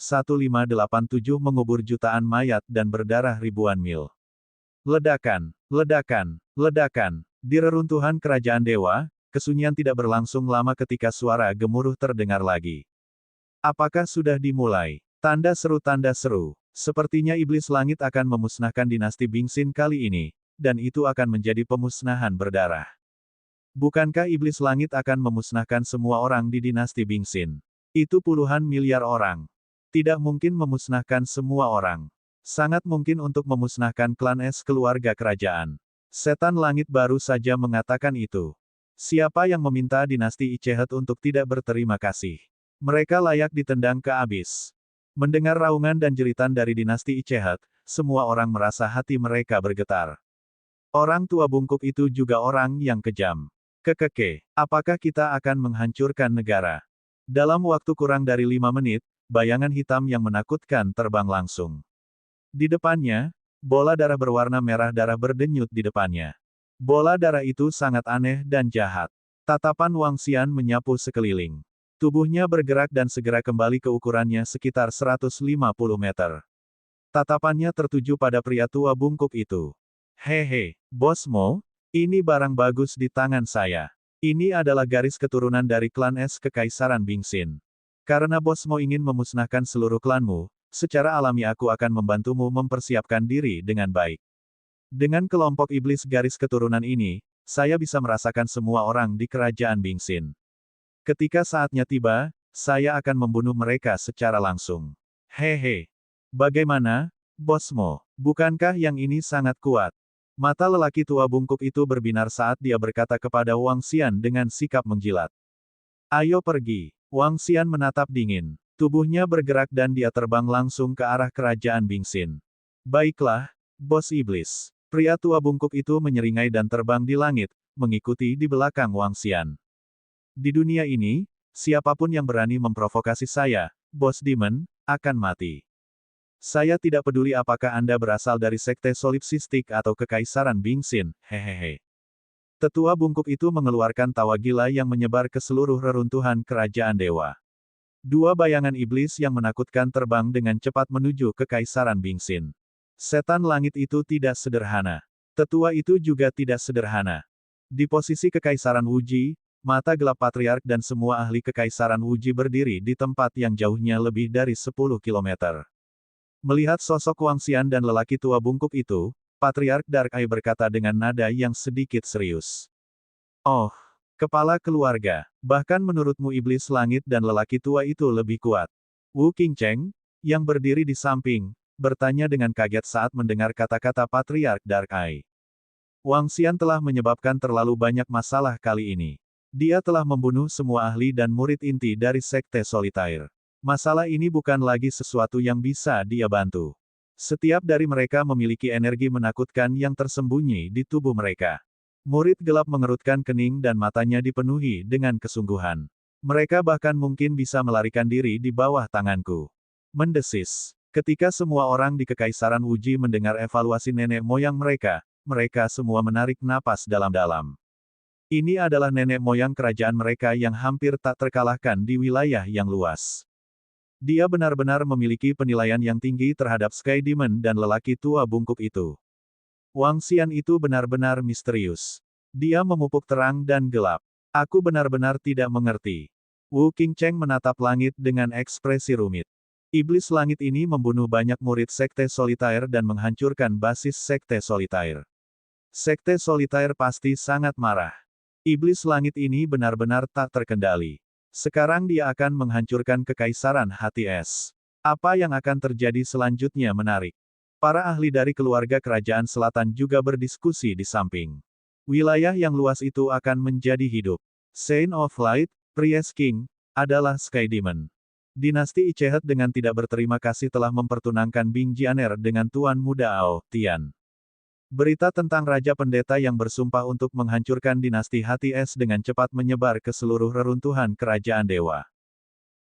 mengubur jutaan mayat dan berdarah ribuan mil. Ledakan, ledakan, ledakan. Di reruntuhan kerajaan dewa, kesunyian tidak berlangsung lama ketika suara gemuruh terdengar lagi. Apakah sudah dimulai? Tanda seru. Sepertinya iblis langit akan memusnahkan dinasti Bingxin kali ini, dan itu akan menjadi pemusnahan berdarah. Bukankah iblis langit akan memusnahkan semua orang di dinasti Bingxin? Itu puluhan miliar orang. Tidak mungkin memusnahkan semua orang. Sangat mungkin untuk memusnahkan klan es keluarga kerajaan. Setan langit baru saja mengatakan itu. Siapa yang meminta dinasti Ichehet untuk tidak berterima kasih? Mereka layak ditendang ke abis. Mendengar raungan dan jeritan dari dinasti Ichehet, semua orang merasa hati mereka bergetar. Orang tua bungkuk itu juga orang yang kejam. Kekeke, apakah kita akan menghancurkan negara? Dalam waktu kurang dari 5 menit, bayangan hitam yang menakutkan terbang langsung. Di depannya, bola darah berwarna merah darah berdenyut di depannya. Bola darah itu sangat aneh dan jahat. Tatapan Wang Xian menyapu sekeliling. Tubuhnya bergerak dan segera kembali ke ukurannya sekitar 150 meter. Tatapannya tertuju pada pria tua bungkuk itu. Hehe, Bos Mo, ini barang bagus di tangan saya. Ini adalah garis keturunan dari klan es Kekaisaran Bingxin. Karena Bos Mo ingin memusnahkan seluruh klanmu, secara alami aku akan membantumu mempersiapkan diri dengan baik. Dengan kelompok iblis garis keturunan ini, saya bisa merasakan semua orang di kerajaan Bingxin. Ketika saatnya tiba, saya akan membunuh mereka secara langsung. Hehe. Bagaimana, Bos Mo? Bukankah yang ini sangat kuat? Mata lelaki tua bungkuk itu berbinar saat dia berkata kepada Wang Xian dengan sikap menjilat. Ayo pergi. Wang Xian menatap dingin. Tubuhnya bergerak dan dia terbang langsung ke arah kerajaan Bingxin. Baiklah, Bos Iblis. Pria tua bungkuk itu menyeringai dan terbang di langit, mengikuti di belakang Wang Xian. Di dunia ini, siapapun yang berani memprovokasi saya, Bos Demon, akan mati. Saya tidak peduli apakah Anda berasal dari sekte solipsistik atau kekaisaran Bingxin, hehehe. Tetua bungkuk itu mengeluarkan tawa gila yang menyebar ke seluruh reruntuhan kerajaan dewa. Dua bayangan iblis yang menakutkan terbang dengan cepat menuju ke Kekaisaran Bingxin. Setan langit itu tidak sederhana. Tetua itu juga tidak sederhana. Di posisi Kekaisaran Wuji, mata gelap patriark dan semua ahli Kekaisaran Wuji berdiri di tempat yang jauhnya lebih dari 10 kilometer. Melihat sosok Wang Xian dan lelaki tua bungkuk itu, Patriark Dark Eye berkata dengan nada yang sedikit serius. Oh, kepala keluarga, bahkan menurutmu iblis langit dan lelaki tua itu lebih kuat. Wu Qingcheng, yang berdiri di samping, bertanya dengan kaget saat mendengar kata-kata Patriark Dark Eye. Wang Xian telah menyebabkan terlalu banyak masalah kali ini. Dia telah membunuh semua ahli dan murid inti dari Sekte Solitaire. Masalah ini bukan lagi sesuatu yang bisa dia bantu. Setiap dari mereka memiliki energi menakutkan yang tersembunyi di tubuh mereka. Murid gelap mengerutkan kening dan matanya dipenuhi dengan kesungguhan. Mereka bahkan mungkin bisa melarikan diri di bawah tanganku. Mendesis. Ketika semua orang di Kekaisaran Wuji mendengar evaluasi nenek moyang mereka, mereka semua menarik napas dalam-dalam. Ini adalah nenek moyang kerajaan mereka yang hampir tak terkalahkan di wilayah yang luas. Dia benar-benar memiliki penilaian yang tinggi terhadap Sky Demon dan lelaki tua bungkuk itu. Wang Xian itu benar-benar misterius. Dia memupuk terang dan gelap. Aku benar-benar tidak mengerti. Wu Qingcheng menatap langit dengan ekspresi rumit. Iblis langit ini membunuh banyak murid Sekte Solitaire dan menghancurkan basis Sekte Solitaire. Sekte Solitaire pasti sangat marah. Iblis langit ini benar-benar tak terkendali. Sekarang dia akan menghancurkan Kekaisaran Hati Es. Apa yang akan terjadi selanjutnya menarik. Para ahli dari keluarga kerajaan selatan juga berdiskusi di samping. Wilayah yang luas itu akan menjadi hidup. Saint of Light, Priest King, adalah Sky Demon. Dinasti Ichehet dengan tidak berterima kasih telah mempertunangkan Bing Jianer dengan Tuan Muda Ao Tian. Berita tentang Raja Pendeta yang bersumpah untuk menghancurkan dinasti Hati Es dengan cepat menyebar ke seluruh reruntuhan kerajaan dewa.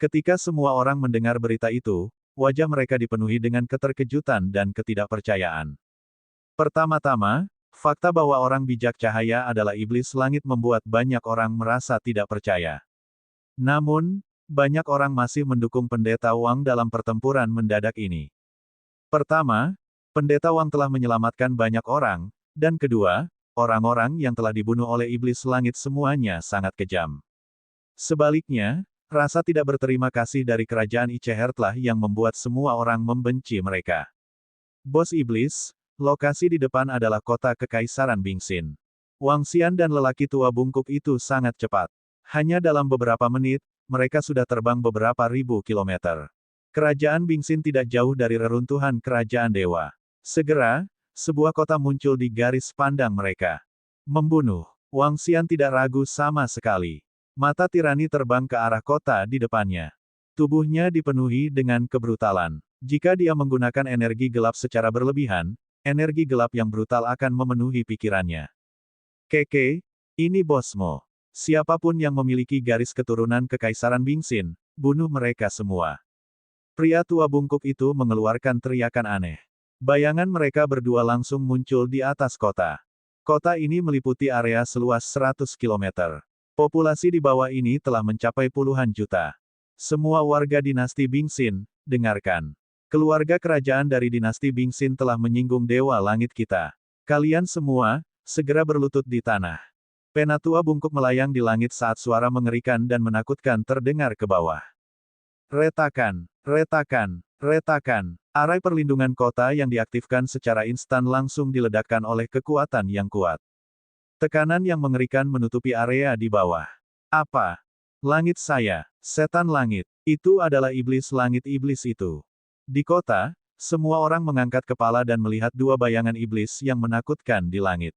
Ketika semua orang mendengar berita itu, wajah mereka dipenuhi dengan keterkejutan dan ketidakpercayaan. Pertama-tama, fakta bahwa orang bijak cahaya adalah iblis langit membuat banyak orang merasa tidak percaya. Namun, banyak orang masih mendukung Pendeta Wang dalam pertempuran mendadak ini. Pertama, Pendeta Wang telah menyelamatkan banyak orang, dan kedua, orang-orang yang telah dibunuh oleh iblis langit semuanya sangat kejam. Sebaliknya, rasa tidak berterima kasih dari kerajaan Icehertlah yang membuat semua orang membenci mereka. Bos iblis, lokasi di depan adalah kota Kekaisaran Bingsin. Wang Xian dan lelaki tua bungkuk itu sangat cepat. Hanya dalam beberapa menit, mereka sudah terbang beberapa ribu kilometer. Kerajaan Bingsin tidak jauh dari reruntuhan kerajaan dewa. Segera, sebuah kota muncul di garis pandang mereka. Membunuh. Wang Xian tidak ragu sama sekali. Mata tirani terbang ke arah kota di depannya. Tubuhnya dipenuhi dengan kebrutalan. Jika dia menggunakan energi gelap secara berlebihan, energi gelap yang brutal akan memenuhi pikirannya. Keke, ini bosmu. Siapapun yang memiliki garis keturunan Kekaisaran Bingsin, bunuh mereka semua. Pria tua bungkuk itu mengeluarkan teriakan aneh. Bayangan mereka berdua langsung muncul di atas kota. Kota ini meliputi area seluas 100 km. Populasi di bawah ini telah mencapai puluhan juta. Semua warga dinasti Bingsin, dengarkan. Keluarga kerajaan dari dinasti Bingsin telah menyinggung Dewa Langit kita. Kalian semua, segera berlutut di tanah. Penatua bungkuk melayang di langit saat suara mengerikan dan menakutkan terdengar ke bawah. Retakan, retakan, retakan. Arai perlindungan kota yang diaktifkan secara instan langsung diledakkan oleh kekuatan yang kuat. Tekanan yang mengerikan menutupi area di bawah. Apa? Langit saya, setan langit. Itu adalah iblis langit iblis itu. Di kota, semua orang mengangkat kepala dan melihat dua bayangan iblis yang menakutkan di langit.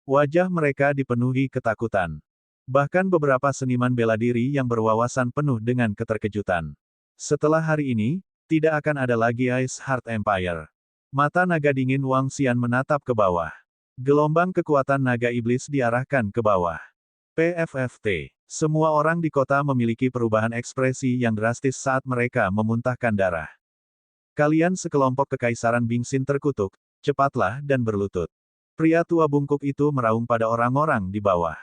Wajah mereka dipenuhi ketakutan. Bahkan beberapa seniman bela diri yang berwawasan penuh dengan keterkejutan. Setelah hari ini, tidak akan ada lagi Ice Heart Empire. Mata naga dingin Wang Xian menatap ke bawah. Gelombang kekuatan naga iblis diarahkan ke bawah. PFFT. Semua orang di kota memiliki perubahan ekspresi yang drastis saat mereka memuntahkan darah. Kalian sekelompok Kekaisaran Bingsin terkutuk, cepatlah dan berlutut. Pria tua bungkuk itu meraung pada orang-orang di bawah.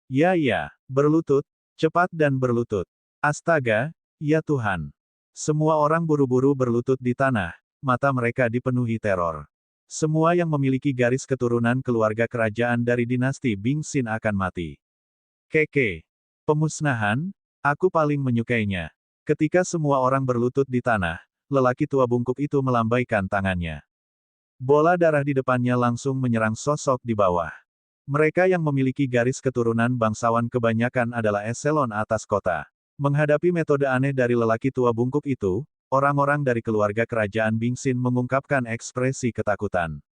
Ya, berlutut, cepat dan berlutut. Astaga, ya Tuhan. Semua orang buru-buru berlutut di tanah, mata mereka dipenuhi teror. Semua yang memiliki garis keturunan keluarga kerajaan dari dinasti Bingsin akan mati. Keke. Pemusnahan, aku paling menyukainya. Ketika semua orang berlutut di tanah, lelaki tua bungkuk itu melambaikan tangannya. Bola darah di depannya langsung menyerang sosok di bawah. Mereka yang memiliki garis keturunan bangsawan kebanyakan adalah eselon atas kota. Menghadapi metode aneh dari lelaki tua bungkuk itu, orang-orang dari keluarga kerajaan Bingsin mengungkapkan ekspresi ketakutan.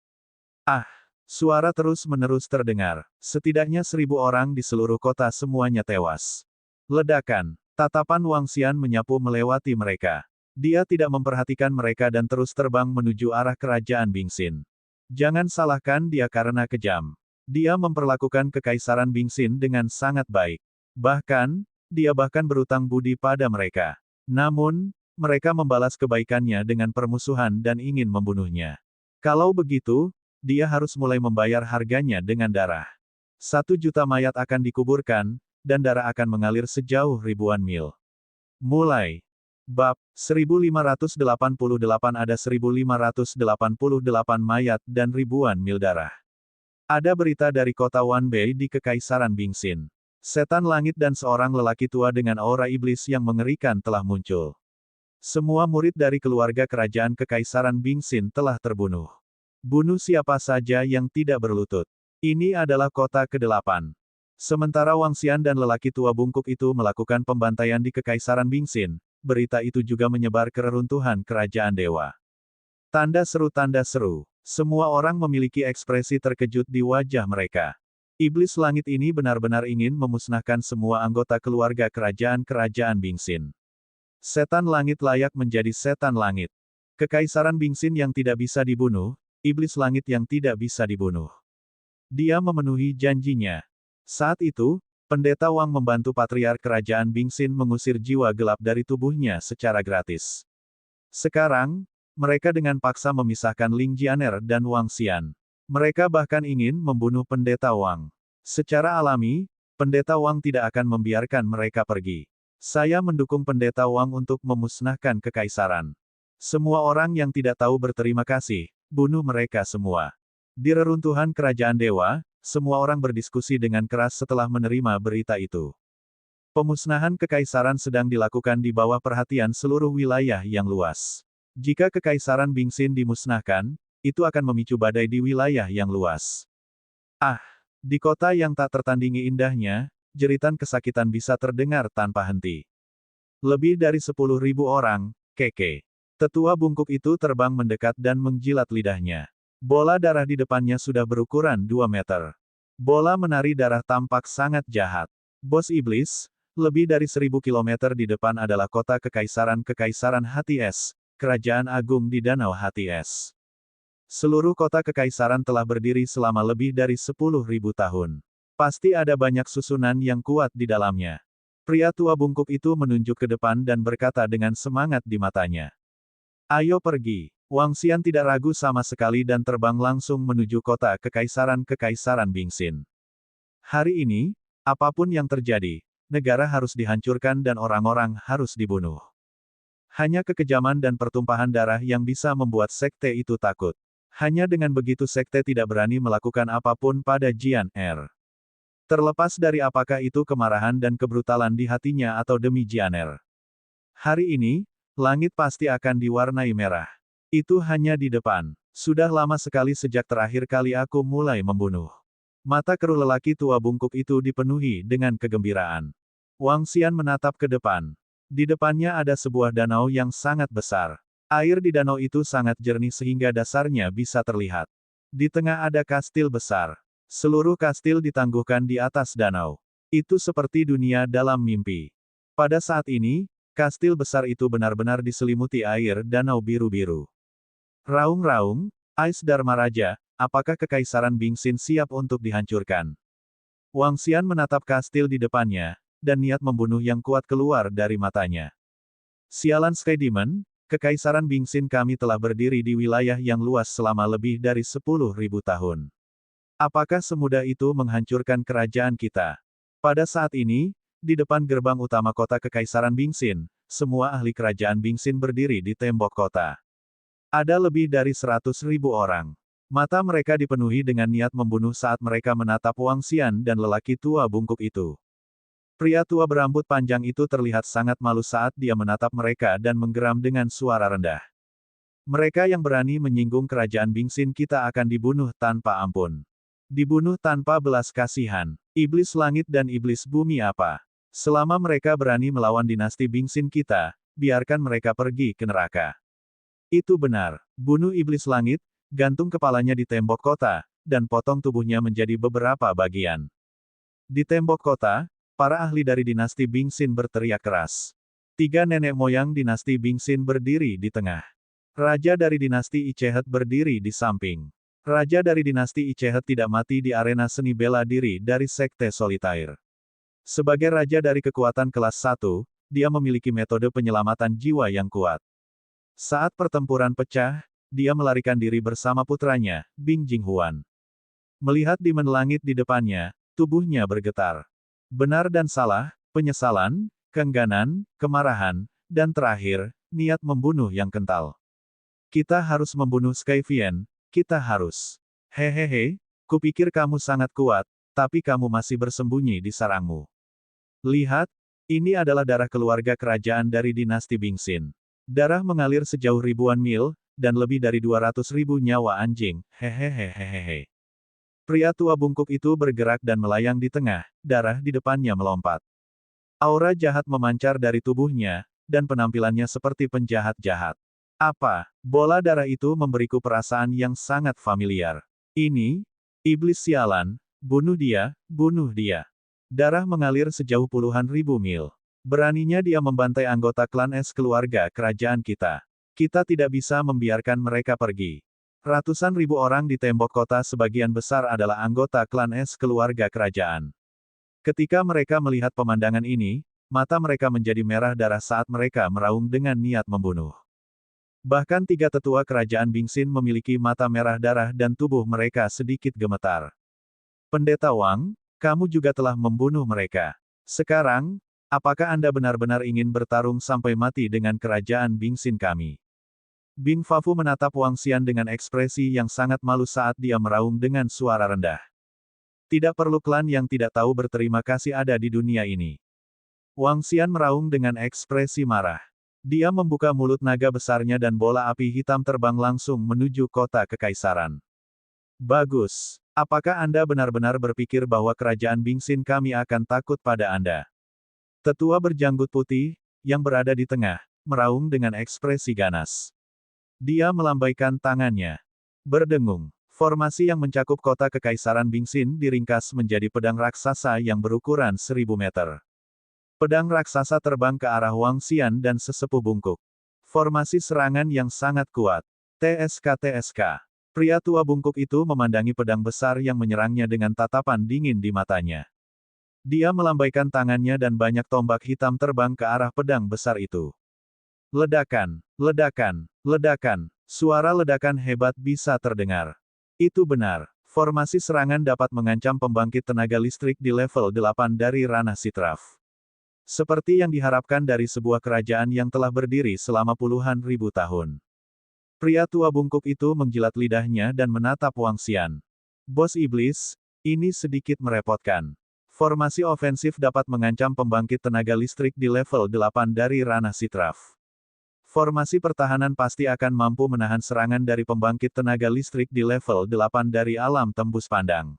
Ah! Suara terus-menerus terdengar. Setidaknya 1000 orang di seluruh kota semuanya tewas. Ledakan. Tatapan Wang Xian menyapu melewati mereka. Dia tidak memperhatikan mereka dan terus terbang menuju arah kerajaan Bingsin. Jangan salahkan dia karena kejam. Dia memperlakukan Kekaisaran Bingsin dengan sangat baik. Bahkan, dia bahkan berutang budi pada mereka. Namun, mereka membalas kebaikannya dengan permusuhan dan ingin membunuhnya. Kalau begitu, dia harus mulai membayar harganya dengan darah. 1 juta mayat akan dikuburkan, dan darah akan mengalir sejauh ribuan mil. Mulai. Bab 1588 ada 1588 mayat dan ribuan mil darah. Ada berita dari kota Wanbei di Kekaisaran Bingsin. Setan langit dan seorang lelaki tua dengan aura iblis yang mengerikan telah muncul. Semua murid dari keluarga kerajaan Kekaisaran Bingsin telah terbunuh. Bunuh siapa saja yang tidak berlutut. Ini adalah kota ke-8. Sementara Wang Xian dan lelaki tua bungkuk itu melakukan pembantaian di Kekaisaran Bingsin, berita itu juga menyebar ke reruntuhan kerajaan dewa. Tanda seru. Semua orang memiliki ekspresi terkejut di wajah mereka. Iblis langit ini benar-benar ingin memusnahkan semua anggota keluarga kerajaan Bingsin. Setan langit layak menjadi setan langit. Kekaisaran Bingsin yang tidak bisa dibunuh, iblis langit yang tidak bisa dibunuh. Dia memenuhi janjinya. Saat itu, Pendeta Wang membantu patriark kerajaan Bingsin mengusir jiwa gelap dari tubuhnya secara gratis. Sekarang, mereka dengan paksa memisahkan Ling Jianer dan Wang Xian. Mereka bahkan ingin membunuh Pendeta Wang. Secara alami, Pendeta Wang tidak akan membiarkan mereka pergi. Saya mendukung Pendeta Wang untuk memusnahkan kekaisaran. Semua orang yang tidak tahu berterima kasih, bunuh mereka semua. Di reruntuhan kerajaan dewa, semua orang berdiskusi dengan keras setelah menerima berita itu. Pemusnahan kekaisaran sedang dilakukan di bawah perhatian seluruh wilayah yang luas. Jika kekaisaran Bingxin dimusnahkan, itu akan memicu badai di wilayah yang luas. Ah, di kota yang tak tertandingi indahnya, jeritan kesakitan bisa terdengar tanpa henti. Lebih dari 10.000 orang, keke. Tetua bungkuk itu terbang mendekat dan menjilat lidahnya. Bola darah di depannya sudah berukuran 2 meter. Bola menari darah tampak sangat jahat. Bos iblis, lebih dari 1.000 kilometer di depan adalah kota Kekaisaran Hati Es, Kerajaan Agung di Danau Hati Es. Seluruh kota kekaisaran telah berdiri selama lebih dari 10.000 tahun. Pasti ada banyak susunan yang kuat di dalamnya. Pria tua bungkuk itu menunjuk ke depan dan berkata dengan semangat di matanya. Ayo pergi. Wang Xian tidak ragu sama sekali dan terbang langsung menuju kota Kekaisaran Bingxin. Hari ini, apapun yang terjadi, negara harus dihancurkan dan orang-orang harus dibunuh. Hanya kekejaman dan pertumpahan darah yang bisa membuat sekte itu takut. Hanya dengan begitu sekte tidak berani melakukan apapun pada Jian Er. Terlepas dari apakah itu kemarahan dan kebrutalan di hatinya atau demi Jian Er. Hari ini, langit pasti akan diwarnai merah. Itu hanya di depan. Sudah lama sekali sejak terakhir kali aku mulai membunuh. Mata keruh lelaki tua bungkuk itu dipenuhi dengan kegembiraan. Wang Xian menatap ke depan. Di depannya ada sebuah danau yang sangat besar. Air di danau itu sangat jernih sehingga dasarnya bisa terlihat. Di tengah ada kastil besar. Seluruh kastil ditangguhkan di atas danau. Itu seperti dunia dalam mimpi. Pada saat ini, kastil besar itu benar-benar diselimuti air danau biru-biru. Raung-raung, Ais Dharma Raja, apakah Kekaisaran Bingxin siap untuk dihancurkan? Wang Xian menatap kastil di depannya, dan niat membunuh yang kuat keluar dari matanya. Sialan Sky Demon, Kekaisaran Bingxin kami telah berdiri di wilayah yang luas selama lebih dari 10.000 tahun. Apakah semudah itu menghancurkan kerajaan kita? Pada saat ini, di depan gerbang utama kota Kekaisaran Bingxin, semua ahli kerajaan Bingxin berdiri di tembok kota. Ada lebih dari 100.000 orang. Mata mereka dipenuhi dengan niat membunuh saat mereka menatap Wang Xian dan lelaki tua bungkuk itu. Pria tua berambut panjang itu terlihat sangat malu saat dia menatap mereka dan menggeram dengan suara rendah. Mereka yang berani menyinggung kerajaan Bingxin kita akan dibunuh tanpa ampun. Dibunuh tanpa belas kasihan. Iblis langit dan iblis bumi apa? Selama mereka berani melawan dinasti Bingxin kita, biarkan mereka pergi ke neraka. Itu benar. Bunuh iblis langit, gantung kepalanya di tembok kota, dan potong tubuhnya menjadi beberapa bagian. Di tembok kota, para ahli dari dinasti Bingxin berteriak keras. 3 nenek moyang dinasti Bingxin berdiri di tengah. Raja dari dinasti Ichehet berdiri di samping. Raja dari dinasti Ichehet tidak mati di arena seni bela diri dari sekte Solitaire. Sebagai raja dari kekuatan kelas 1, dia memiliki metode penyelamatan jiwa yang kuat. Saat pertempuran pecah, dia melarikan diri bersama putranya, Bing Jinghuan. Melihat demon langit di depannya, tubuhnya bergetar. Benar dan salah, penyesalan, keengganan, kemarahan, dan terakhir, niat membunuh yang kental. Kita harus membunuh Skyvian, kita harus. Hehehe, kupikir kamu sangat kuat, tapi kamu masih bersembunyi di sarangmu. Lihat, ini adalah darah keluarga kerajaan dari dinasti Bingxin. Darah mengalir sejauh ribuan mil, dan lebih dari 200.000 nyawa anjing, hehehehehehe. Pria tua bungkuk itu bergerak dan melayang di tengah, darah di depannya melompat. Aura jahat memancar dari tubuhnya, dan penampilannya seperti penjahat jahat. Apa? Bola darah itu memberiku perasaan yang sangat familiar. Ini, iblis sialan, bunuh dia, bunuh dia. Darah mengalir sejauh puluhan ribu mil. Beraninya dia membantai anggota klan es keluarga kerajaan kita. Kita tidak bisa membiarkan mereka pergi. Ratusan ribu orang di tembok kota sebagian besar adalah anggota klan es keluarga kerajaan. Ketika mereka melihat pemandangan ini, mata mereka menjadi merah darah saat mereka meraung dengan niat membunuh. Bahkan 3 tetua kerajaan Bingxin memiliki mata merah darah dan tubuh mereka sedikit gemetar. Pendeta Wang, kamu juga telah membunuh mereka. Sekarang, apakah Anda benar-benar ingin bertarung sampai mati dengan kerajaan Bingxin kami? Bing Fafu menatap Wang Xian dengan ekspresi yang sangat malu saat dia meraung dengan suara rendah. Tidak perlu klan yang tidak tahu berterima kasih ada di dunia ini. Wang Xian meraung dengan ekspresi marah. Dia membuka mulut naga besarnya dan bola api hitam terbang langsung menuju kota kekaisaran. Bagus. Apakah Anda benar-benar berpikir bahwa kerajaan Bingxin kami akan takut pada Anda? Tetua berjanggut putih, yang berada di tengah, meraung dengan ekspresi ganas. Dia melambaikan tangannya. Berdengung. Formasi yang mencakup kota kekaisaran Bingxin diringkas menjadi pedang raksasa yang berukuran 1000 meter. Pedang raksasa terbang ke arah Wang Xian dan sesepuh bungkuk. Formasi serangan yang sangat kuat. TSK. Pria tua bungkuk itu memandangi pedang besar yang menyerangnya dengan tatapan dingin di matanya. Dia melambaikan tangannya dan banyak tombak hitam terbang ke arah pedang besar itu. Ledakan, ledakan, ledakan. Suara ledakan hebat bisa terdengar. Itu benar. Formasi serangan dapat mengancam pembangkit tenaga listrik di level 8 dari ranah Sitraf. Seperti yang diharapkan dari sebuah kerajaan yang telah berdiri selama puluhan ribu tahun. Pria tua bungkuk itu menjilat lidahnya dan menatap Wang Xian. Bos iblis, ini sedikit merepotkan. Formasi ofensif dapat mengancam pembangkit tenaga listrik di level 8 dari ranah Sitraf. Formasi pertahanan pasti akan mampu menahan serangan dari pembangkit tenaga listrik di level 8 dari alam tembus pandang.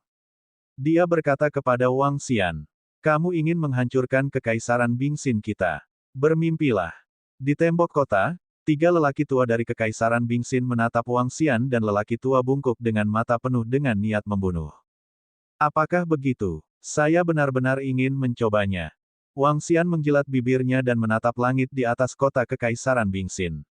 Dia berkata kepada Wang Xian, kamu ingin menghancurkan kekaisaran Bingxin kita. Bermimpilah. Di tembok kota, 3 lelaki tua dari kekaisaran Bingxin menatap Wang Xian dan lelaki tua bungkuk dengan mata penuh dengan niat membunuh. Apakah begitu? Saya benar-benar ingin mencobanya. Wang Xian menjilat bibirnya dan menatap langit di atas kota kekaisaran Bingxin.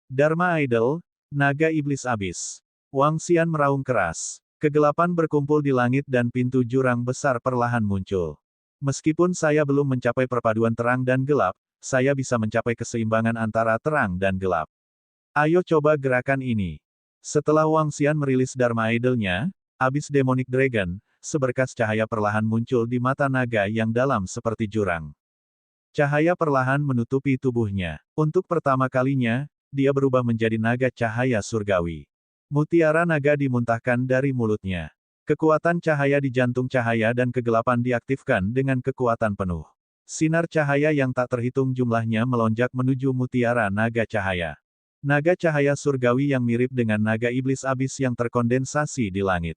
Dharma Idol, naga iblis abis. Wang Xian meraung keras. Kegelapan berkumpul di langit dan pintu jurang besar perlahan muncul. Meskipun saya belum mencapai perpaduan terang dan gelap, saya bisa mencapai keseimbangan antara terang dan gelap. Ayo coba gerakan ini. Setelah Wang Xian merilis Dharma Idol-nya, Abyss Demonic Dragon, seberkas cahaya perlahan muncul di mata naga yang dalam seperti jurang. Cahaya perlahan menutupi tubuhnya. Untuk pertama kalinya, dia berubah menjadi naga cahaya surgawi. Mutiara naga dimuntahkan dari mulutnya. Kekuatan cahaya di jantung cahaya dan kegelapan diaktifkan dengan kekuatan penuh. Sinar cahaya yang tak terhitung jumlahnya melonjak menuju mutiara naga cahaya. Naga cahaya surgawi yang mirip dengan naga iblis abis yang terkondensasi di langit.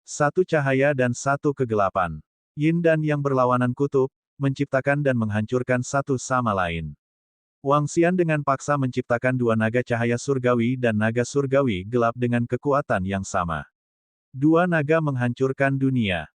Satu cahaya dan satu kegelapan. Yin dan yang berlawanan kutub, menciptakan dan menghancurkan satu sama lain. Wang Xian dengan paksa menciptakan 2 naga cahaya surgawi dan naga surgawi gelap dengan kekuatan yang sama. 2 naga menghancurkan dunia.